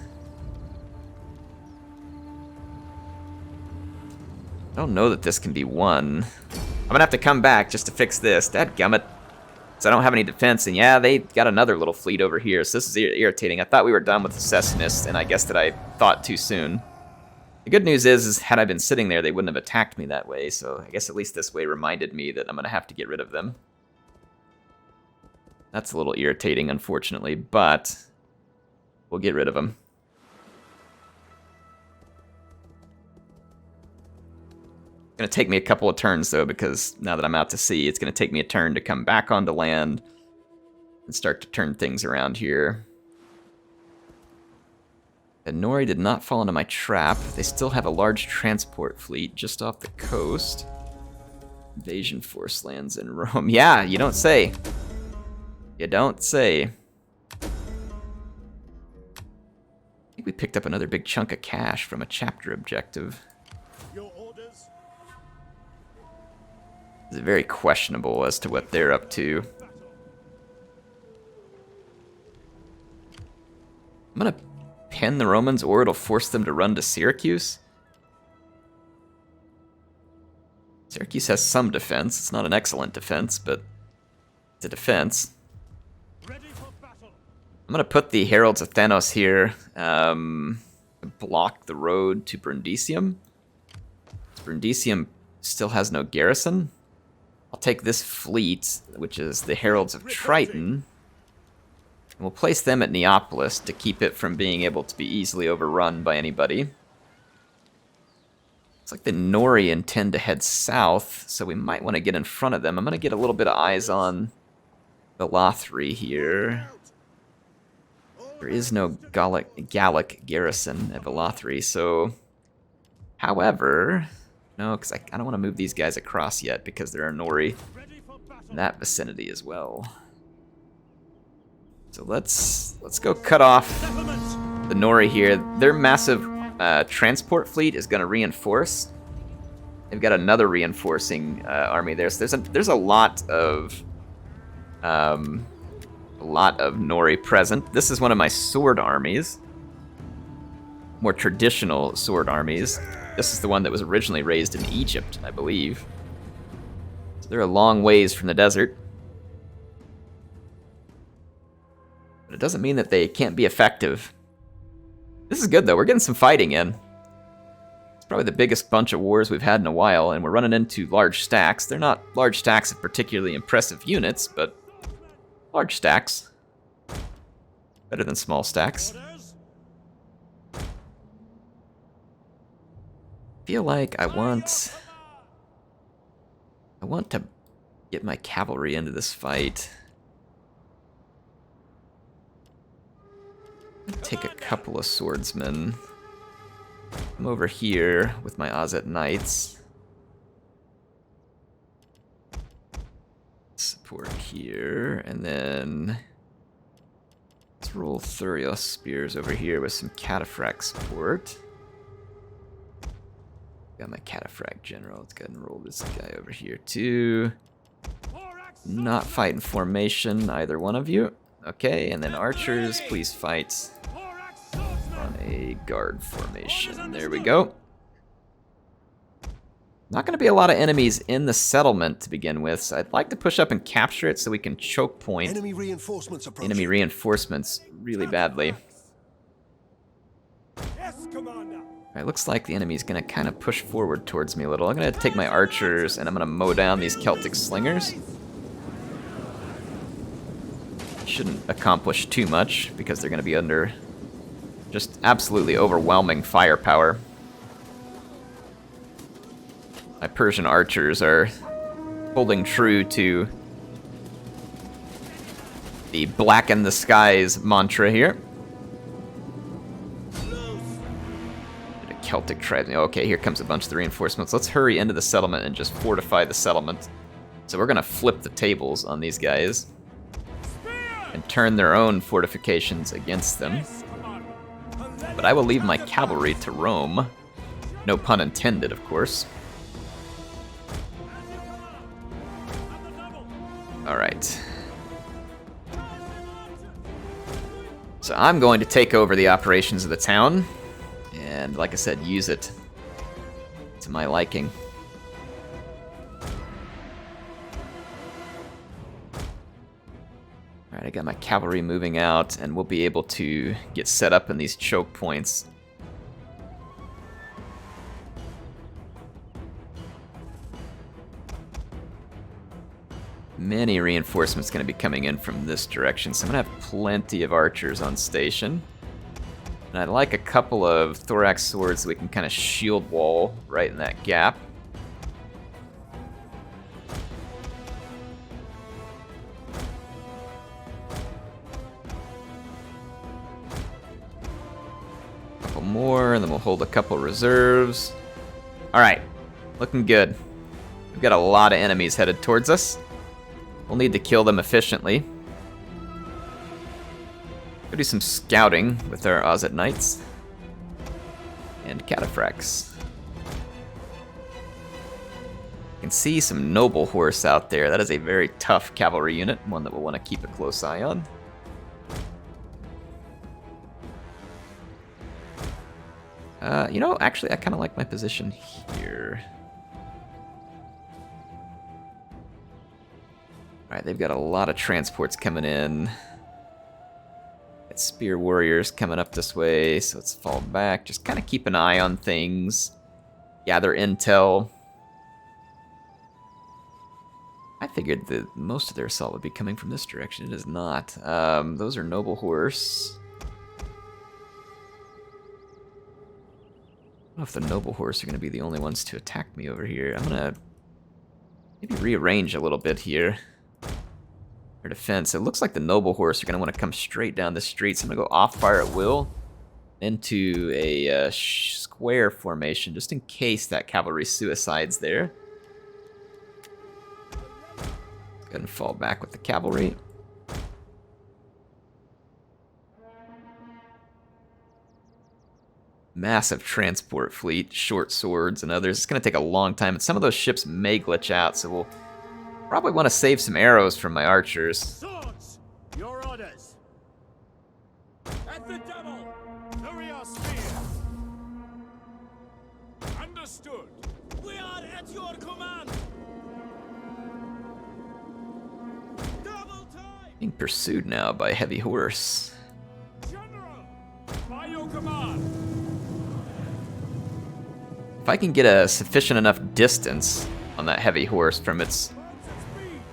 I don't know that this can be won. I'm going to have to come back just to fix this. Dadgummit. So I don't have any defense, and yeah, they got another little fleet over here, so this is irritating. I thought we were done with the Cessinus, and I guess that I thought too soon. The good news is had I been sitting there, they wouldn't have attacked me that way, so I guess at least this way reminded me that I'm going to have to get rid of them. That's a little irritating, unfortunately, but we'll get rid of them. It's going to take me a couple of turns, though, because now that I'm out to sea, it's going to take me a turn to come back onto land and start to turn things around here. And Nori did not fall into my trap. They still have a large transport fleet just off the coast. Invasion force lands in Rome. Yeah, you don't say. You don't say. I think we picked up another big chunk of cash from a chapter objective. It's very questionable as to what they're up to. I'm gonna pin the Romans, or it'll force them to run to Syracuse. Syracuse has some defense. It's not an excellent defense, but it's a defense. I'm gonna put the Heralds of Thanos here, block the road to Brundisium. Brundisium still has no garrison. I'll take this fleet, which is the Heralds of Triton, and we'll place them at Neopolis to keep it from being able to be easily overrun by anybody. Looks like the Nori intend to head south, so we might want to get in front of them. I'm going to get a little bit of eyes on Galathri here. There is no Gallic garrison at Galathri, so... However... No, because I don't want to move these guys across yet, because there are Nori in that vicinity as well. So let's go cut off the Nori here. Their massive transport fleet is going to reinforce. They've got another reinforcing army there. So there's a lot of Nori present. This is one of my sword armies, more traditional sword armies. This is the one that was originally raised in Egypt, I believe. So they're a long ways from the desert. But it doesn't mean that they can't be effective. This is good, though. We're getting some fighting in. It's probably the biggest bunch of wars we've had in a while, and we're running into large stacks. They're not large stacks of particularly impressive units, but large stacks. Better than small stacks. Feel like I want to get my cavalry into this fight. Take a couple of swordsmen. I'm over here with my Ozet Knights. Support here, and then let's roll Thurios spears over here with some cataphract support. Got my cataphract general. Let's go ahead and roll this guy over here too. Not fight in formation, either one of you. Okay, and then archers, please fight on a guard formation. There we go. Not going to be a lot of enemies in the settlement to begin with, so I'd like to push up and capture it so we can choke point enemy reinforcements really badly. Yes, Commander. Alright, looks like the enemy's gonna kind of push forward towards me a little. I'm gonna take my archers and I'm gonna mow down these Celtic slingers. Shouldn't accomplish too much because they're gonna be under just absolutely overwhelming firepower. My Persian archers are holding true to the blacken the skies mantra here. Celtic tribes. Okay, here comes a bunch of the reinforcements. Let's hurry into the settlement and just fortify the settlement. So we're gonna flip the tables on these guys and turn their own fortifications against them. But I will leave my cavalry to roam. No pun intended, of course. Alright. So I'm going to take over the operations of the town. And like I said, use it to my liking. Alright, I got my cavalry moving out, and we'll be able to get set up in these choke points. Many reinforcements going to be coming in from this direction, so I'm going to have plenty of archers on station. And I'd like a couple of thorax swords so we can kind of shield wall right in that gap. A couple more, and then we'll hold a couple reserves. Alright, looking good. We've got a lot of enemies headed towards us. We'll need to kill them efficiently. We'll do some scouting with our Ozet Knights and Cataphracts. You can see some noble horse out there. That is a very tough cavalry unit, one that we'll want to keep a close eye on. You know, actually, I kind of like my position here. Alright, they've got a lot of transports coming in. Got spear warriors coming up this way, so let's fall back. Just kind of keep an eye on things. Gather intel. I figured that most of their assault would be coming from this direction. It is not. Those are noble horse. I don't know if the noble horse are going to be the only ones to attack me over here. I'm going to maybe rearrange a little bit here. Their defense. It looks like the noble horse are going to want to come straight down the street, so I'm going to go off fire at will into a square formation, just in case that cavalry suicides there. Go ahead and fall back with the cavalry. Massive transport fleet, short swords and others. It's going to take a long time, and some of those ships may glitch out, so we'll probably want to save some arrows from my archers. Swords! Your orders! At the double! Lower your spear! Understood! We are at your command! Double time! Being pursued now by a heavy horse. General! By your command! If I can get a sufficient enough distance on that heavy horse from its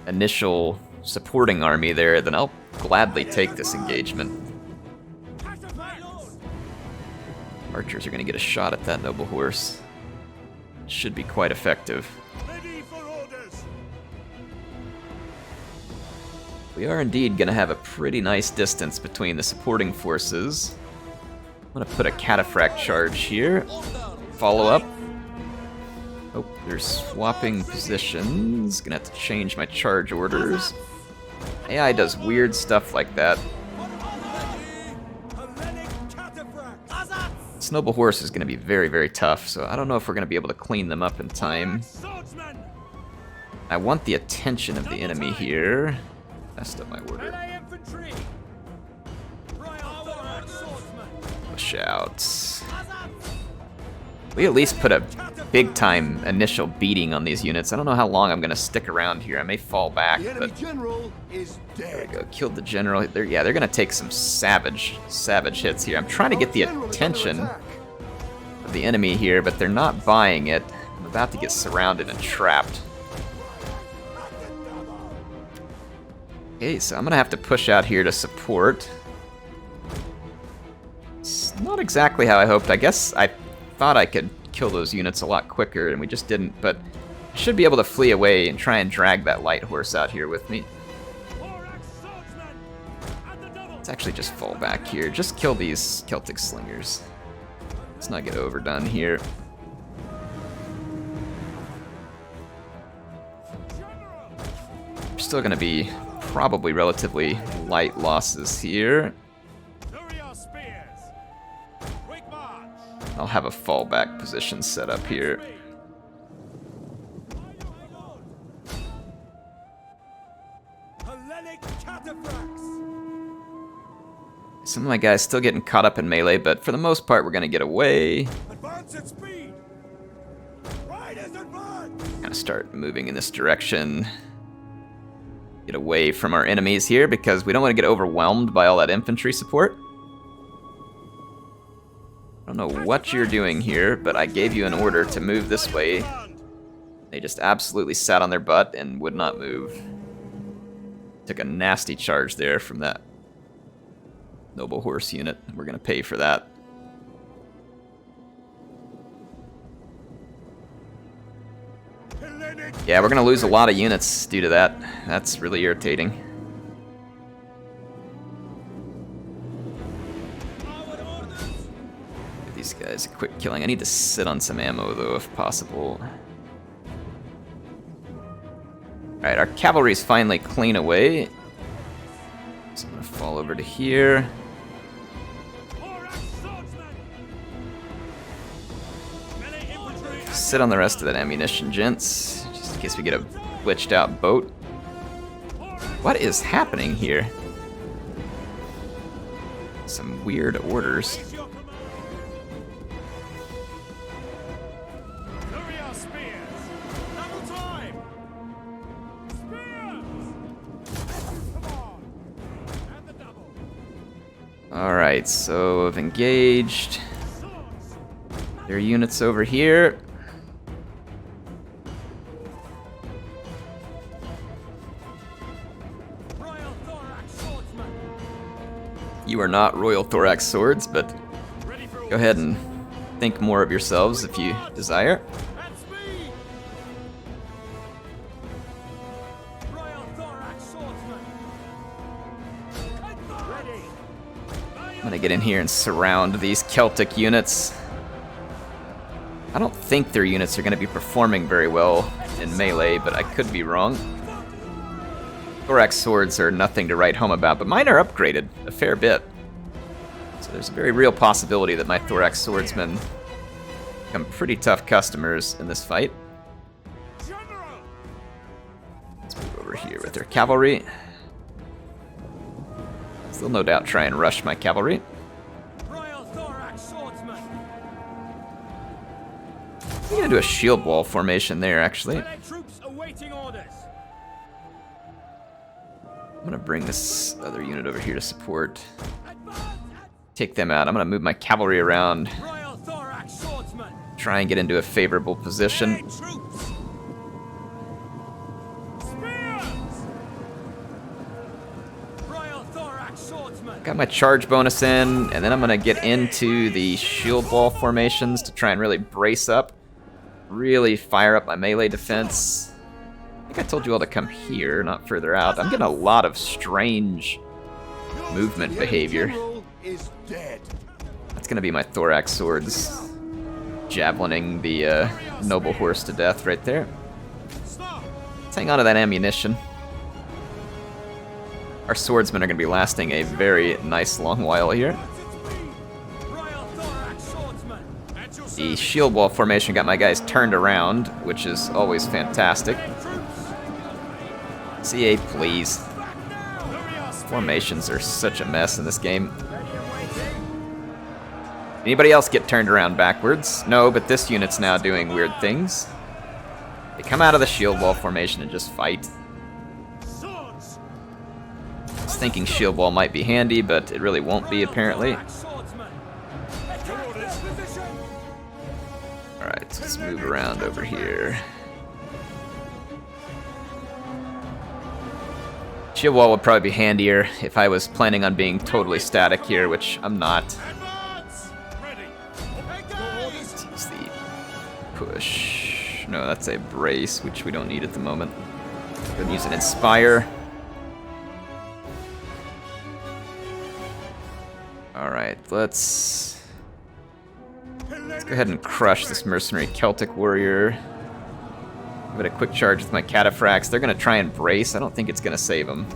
initial supporting army there, then I'll gladly take this engagement. Archers are going to get a shot at that noble horse. Should be quite effective. Ready for orders! We are indeed going to have a pretty nice distance between the supporting forces. I'm going to put a cataphract charge here. Follow up. Oh, they're swapping positions. Gonna have to change my charge orders. AI does weird stuff like that. This noble horse is gonna be very, very tough, so I don't know if we're gonna be able to clean them up in time. I want the attention of the enemy here. Messed up my order. Push out. We at least put a big-time initial beating on these units. I don't know how long I'm going to stick around here. I may fall back, but general is there we go. Killed the general. Yeah, they're going to take some savage hits here. I'm trying to get the attention of the enemy here, but they're not buying it. I'm about to get surrounded and trapped. Okay, so I'm gonna have to push out here to support. It's not exactly how I hoped. I guess I thought I could kill those units a lot quicker, and we just didn't, but I should be able to flee away and try and drag that light horse out here with me. Let's actually just fall back here. Just kill these Celtic slingers. Let's not get overdone here. We're still gonna be probably relatively light losses here. I'll have a fallback position set up here. Some of my guys still getting caught up in melee, but for the most part we're gonna get away. Gonna start moving in this direction. Get away from our enemies here because we don't want to get overwhelmed by all that infantry support. I don't know what you're doing here, but I gave you an order to move this way. They just absolutely sat on their butt and would not move. Took a nasty charge there from that noble horse unit. We're gonna pay for that. Yeah, we're gonna lose a lot of units due to that. That's really irritating. Give these guys a quick killing. I need to sit on some ammo though, if possible. Alright, our cavalry's finally clean away. So I'm gonna fall over to here. Sit on the rest of that ammunition, gents. Just in case we get a glitched out boat. What is happening here? Some weird orders. Alright, so I've engaged. There are units over here. You are not Royal Thorax swords, but go ahead and think more of yourselves if you desire. I'm gonna get in here and surround these Celtic units. I don't think their units are gonna be performing very well in melee, but I could be wrong. Thorax swords are nothing to write home about, but mine are upgraded a fair bit. So there's a very real possibility that my Thorax swordsmen become pretty tough customers in this fight. Let's move over here with their cavalry. They'll no doubt try and rush my cavalry. I'm gonna do a shield wall formation there, actually. I'm gonna bring this other unit over here to support. Take them out. I'm gonna move my cavalry around. Try and get into a favorable position. Got my charge bonus in, and then I'm gonna get into the shield wall formations to try and really brace up. Really fire up my melee defense. I think I told you all to come here, not further out. I'm getting a lot of strange movement behavior. That's gonna be my Thorax swords javelining the noble horse to death right there. Let's hang on to that ammunition. Our swordsmen are gonna be lasting a very nice long while here. The shield wall formation got my guys turned around, which is always fantastic. CA, please. Formations are such a mess in this game. Anybody else get turned around backwards? No, but this unit's now doing weird things. They come out of the shield wall formation and just fight. I was thinking shield wall might be handy, but it really won't be, apparently. move around over here. Shield wall would probably be handier if I was planning on being totally static here, which I'm not. Let's use the push. No, that's a brace, which we don't need at the moment. Go ahead and use an inspire. Alright, let's go ahead and crush this mercenary Celtic warrior. Give it a quick charge with my cataphracts. They're going to try and brace. I don't think it's going to save them.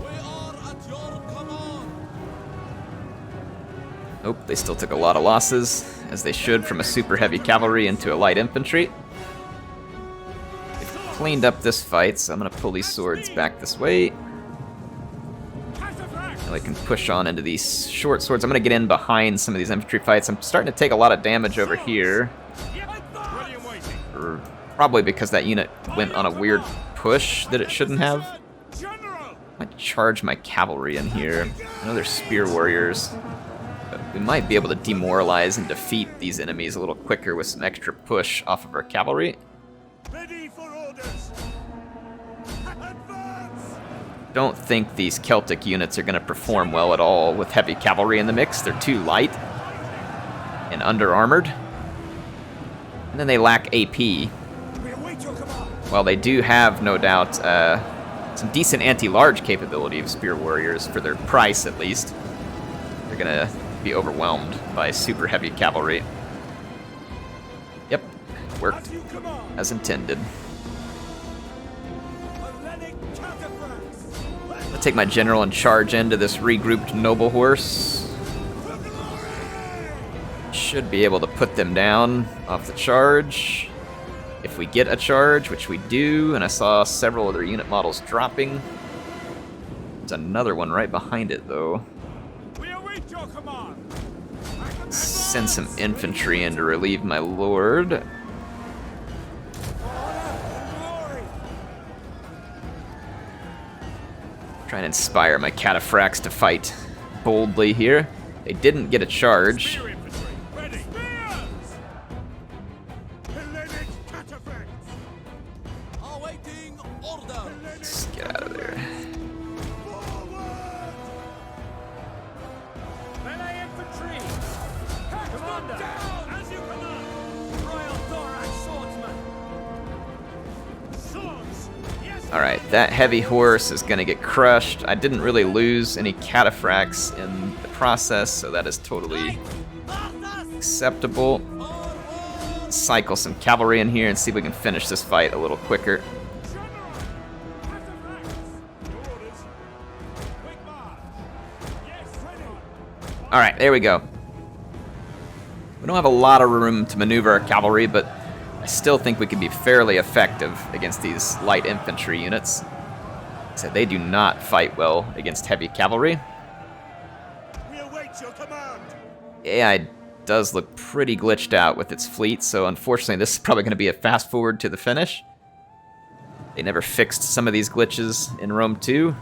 Nope, they still took a lot of losses, as they should, from a super heavy cavalry into a light infantry. They've cleaned up this fight, so I'm going to pull these swords back this way. And I can push on into these short swords. I'm going to get in behind some of these infantry fights. I'm starting to take a lot of damage over here. Probably because that unit went on a weird push that it shouldn't have. I might charge my cavalry in here. I know they're spear warriors. But we might be able to demoralize and defeat these enemies a little quicker with some extra push off of our cavalry. Ready for orders. Don't think these Celtic units are going to perform well at all with heavy cavalry in the mix. They're too light and under-armored. And then they lack AP. While they do have, no doubt, some decent anti-large capability of spear warriors, for their price at least, they're going to be overwhelmed by super heavy cavalry. Yep, worked as intended. I'll take my general and charge into this regrouped noble horse. Should be able to put them down off the charge. If we get a charge, which we do, and I saw several other unit models dropping. There's another one right behind it, though. Send some infantry in to relieve my lord. Try and inspire my cataphracts to fight boldly here. They didn't get a charge. Let's get out of there. Alright, that heavy horse is going to get crushed. I didn't really lose any cataphracts in the process, so that is totally acceptable. Cycle some cavalry in here and see if we can finish this fight a little quicker. Alright, there we go. We don't have a lot of room to maneuver our cavalry, but I still think we can be fairly effective against these light infantry units. So they do not fight well against heavy cavalry. We await your command. AI does look pretty glitched out with its fleet, so unfortunately this is probably going to be a fast forward to the finish. They never fixed some of these glitches in Rome 2.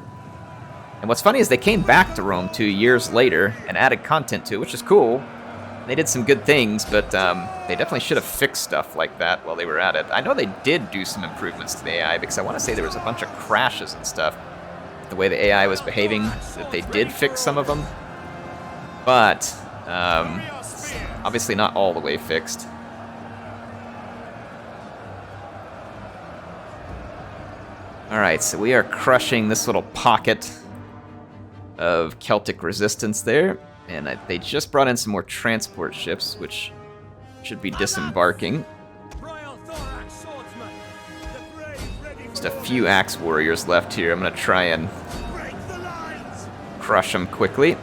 And what's funny is they came back to Rome 2 years later and added content to it, which is cool. They did some good things, but they definitely should have fixed stuff like that while they were at it. I know they did do some improvements to the AI, because I want to say there was a bunch of crashes and stuff. The way the AI was behaving, that they did fix some of them. But, obviously not all the way fixed. Alright, so we are crushing this little pocket of Celtic resistance there. And they just brought in some more transport ships, which should be disembarking. Just a few axe warriors left here. I'm going to try and crush them quickly.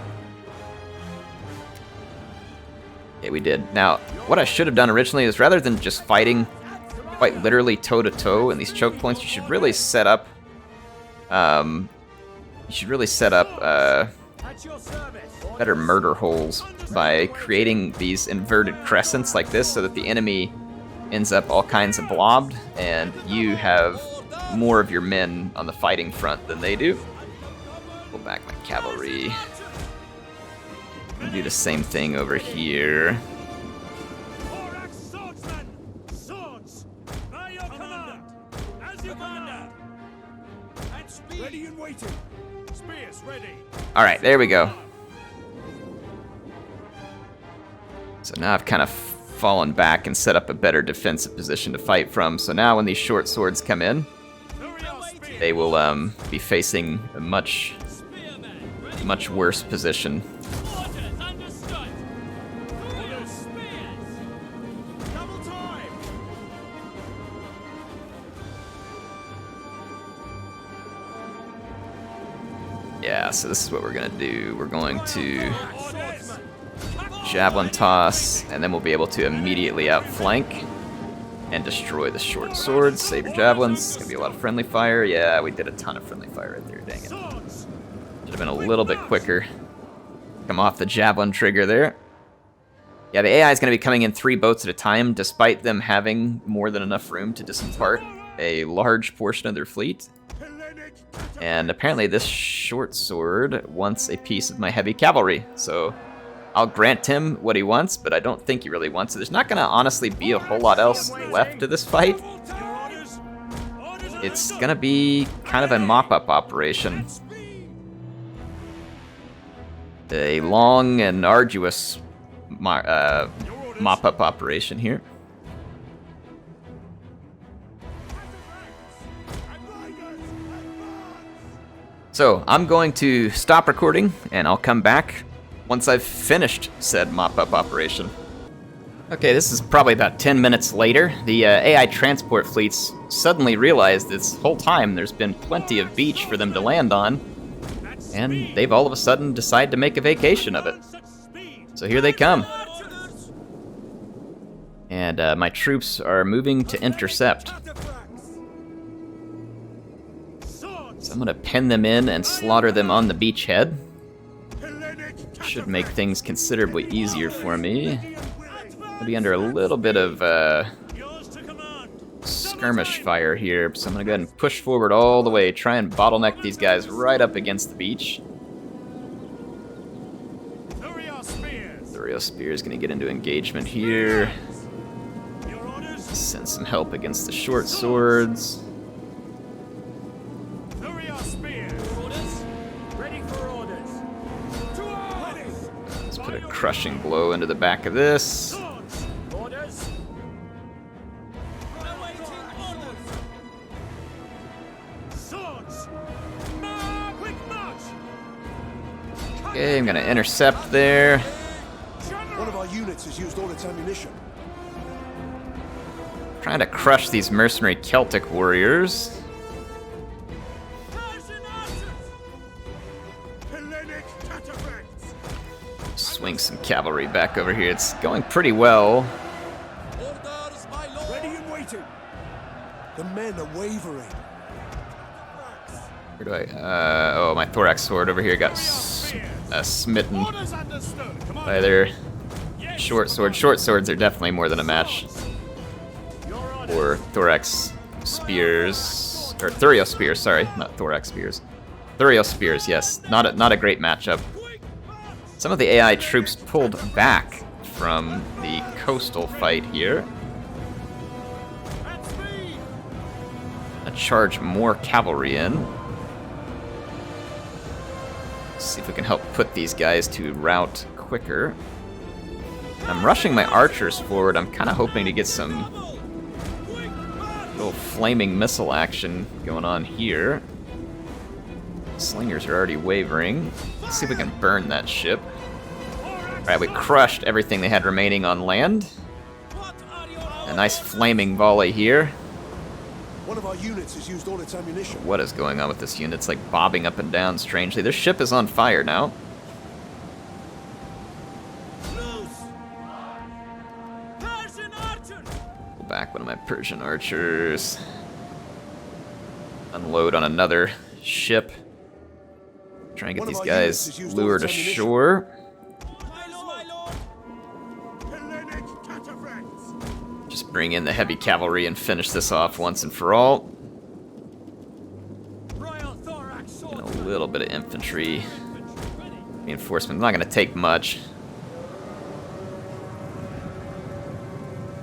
Yeah, we did. Now, what I should have done originally is, rather than just fighting quite literally toe-to-toe in these choke points, you should really set up... better murder holes by creating these inverted crescents like this, so that the enemy ends up all kinds of blobbed and you have more of your men on the fighting front than they do. Pull back my cavalry. Do the same thing over here. Ready and waiting. Spears ready. All right, there we go. So now I've kind of fallen back and set up a better defensive position to fight from. So now when these short swords come in, they will be facing a much worse position. Yeah, so this is what we're gonna do. We're going to javelin toss, and then we'll be able to immediately outflank and destroy the short swords. Save your javelins. It's gonna be a lot of friendly fire. Yeah, we did a ton of friendly fire right there. Dang it. Should have been a little bit quicker. Come off the javelin trigger there. Yeah, the AI is going to be coming in 3 boats at a time, despite them having more than enough room to disimpart a large portion of their fleet. And apparently this short sword wants a piece of my heavy cavalry, so I'll grant him what he wants, but I don't think he really wants it. There's not going to honestly be a whole lot else left to this fight. It's going to be kind of a mop-up operation. A long and arduous mop-up operation here. So I'm going to stop recording, and I'll come back once I've finished said mop-up operation. Okay, this is probably about 10 minutes later. The AI transport fleets suddenly realized this whole time there's been plenty of beach for them to land on, and they've all of a sudden decided to make a vacation of it. So here they come. And my troops are moving to intercept. So I'm going to pen them in and slaughter them on the beachhead. Should make things considerably easier for me. I'll be under a little bit of skirmish fire here, so I'm going to go ahead and push forward all the way, try and bottleneck these guys right up against the beach. Thurio Spear is going to get into engagement here. Send some help against the short swords. Let's put a crushing blow into the back of this. Okay, I'm gonna intercept there. One of our units has used all its ammunition. Trying to crush these mercenary Celtic warriors. Swing some cavalry back over here. It's going pretty well. Ready and waiting. The men are wavering. Where do I? Oh, my thorax sword over here got smitten by their short sword. Short swords are definitely more than a match for thorax spears, or Thurio spears. Sorry, not thorax spears. Thurio spears. Yes, not a great matchup. Some of the AI troops pulled back from the coastal fight here. I'll charge more cavalry in. See if we can help put these guys to rout quicker. I'm rushing my archers forward. I'm kind of hoping to get some little flaming missile action going on here. Slingers are already wavering. Let's see if we can burn that ship. Alright, we crushed everything they had remaining on land. A nice flaming volley here. One of our units has used all its ammunition. What is going on with this unit? It's like bobbing up and down strangely. Their ship is on fire now. Pull back one of my Persian archers. Unload on another ship. Try and get these guys lured ashore. Just bring in the heavy cavalry and finish this off once and for all. And a little bit of infantry reinforcement. Not going to take much.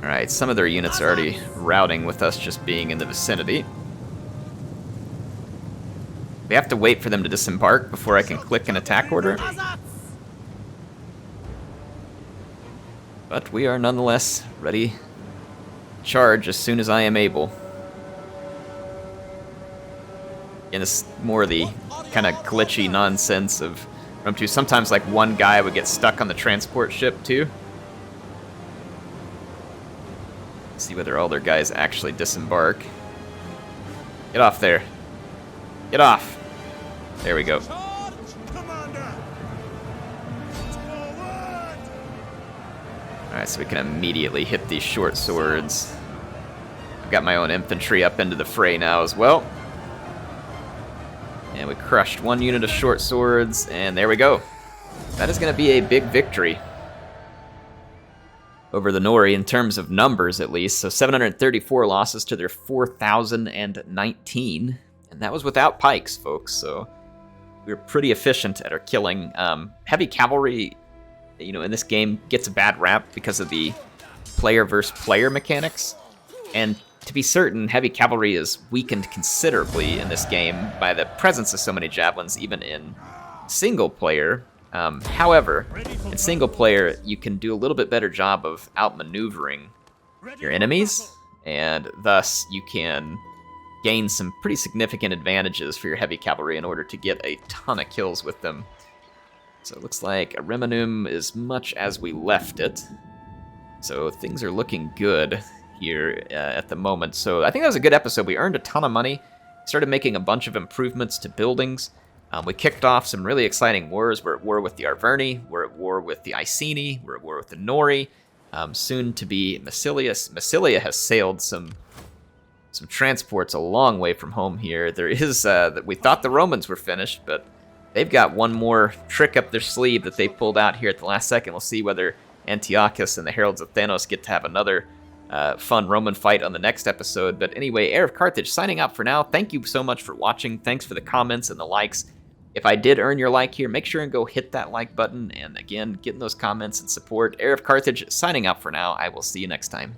Alright, some of their units are already routing with us just being in the vicinity. We have to wait for them to disembark before I can click an attack order. But we are nonetheless ready to charge as soon as I am able. And it's more the kind of glitchy nonsense of Rome 2. Sometimes like one guy would get stuck on the transport ship too. See whether all their guys actually disembark. Get off there. Get off. There we go. Alright, so we can immediately hit these short swords. I've got my own infantry up into the fray now as well. And we crushed one unit of short swords, and there we go. That is going to be a big victory over the Nori in terms of numbers, at least. So 734 losses to their 4,019, and that was without pikes, folks. So we were pretty efficient at our killing. Heavy cavalry, you know, in this game gets a bad rap because of the player versus player mechanics, and to be certain, heavy cavalry is weakened considerably in this game by the presence of so many javelins, even in single player. However, in single player, you can do a little bit better job of outmaneuvering your enemies, and thus you can gain some pretty significant advantages for your heavy cavalry in order to get a ton of kills with them. So it looks like Ariminum is much as we left it. So things are looking good here at the moment. So I think that was a good episode. We earned a ton of money, started making a bunch of improvements to buildings. We kicked off some really exciting wars. We're at war with the Arverni, we're at war with the Iceni, we're at war with the Nori, soon to be Massilia. Massilia has sailed some transports a long way from home here. There is, we thought the Romans were finished, but they've got one more trick up their sleeve that they pulled out here at the last second. We'll see whether Antiochus and the Heralds of Thanos get to have another fun Roman fight on the next episode. But anyway, Heir of Carthage signing out for now. Thank you so much for watching. Thanks for the comments and the likes. If I did earn your like here, make sure and go hit that like button. And again, getting those comments and support. Heir of Carthage signing out for now. I will see you next time.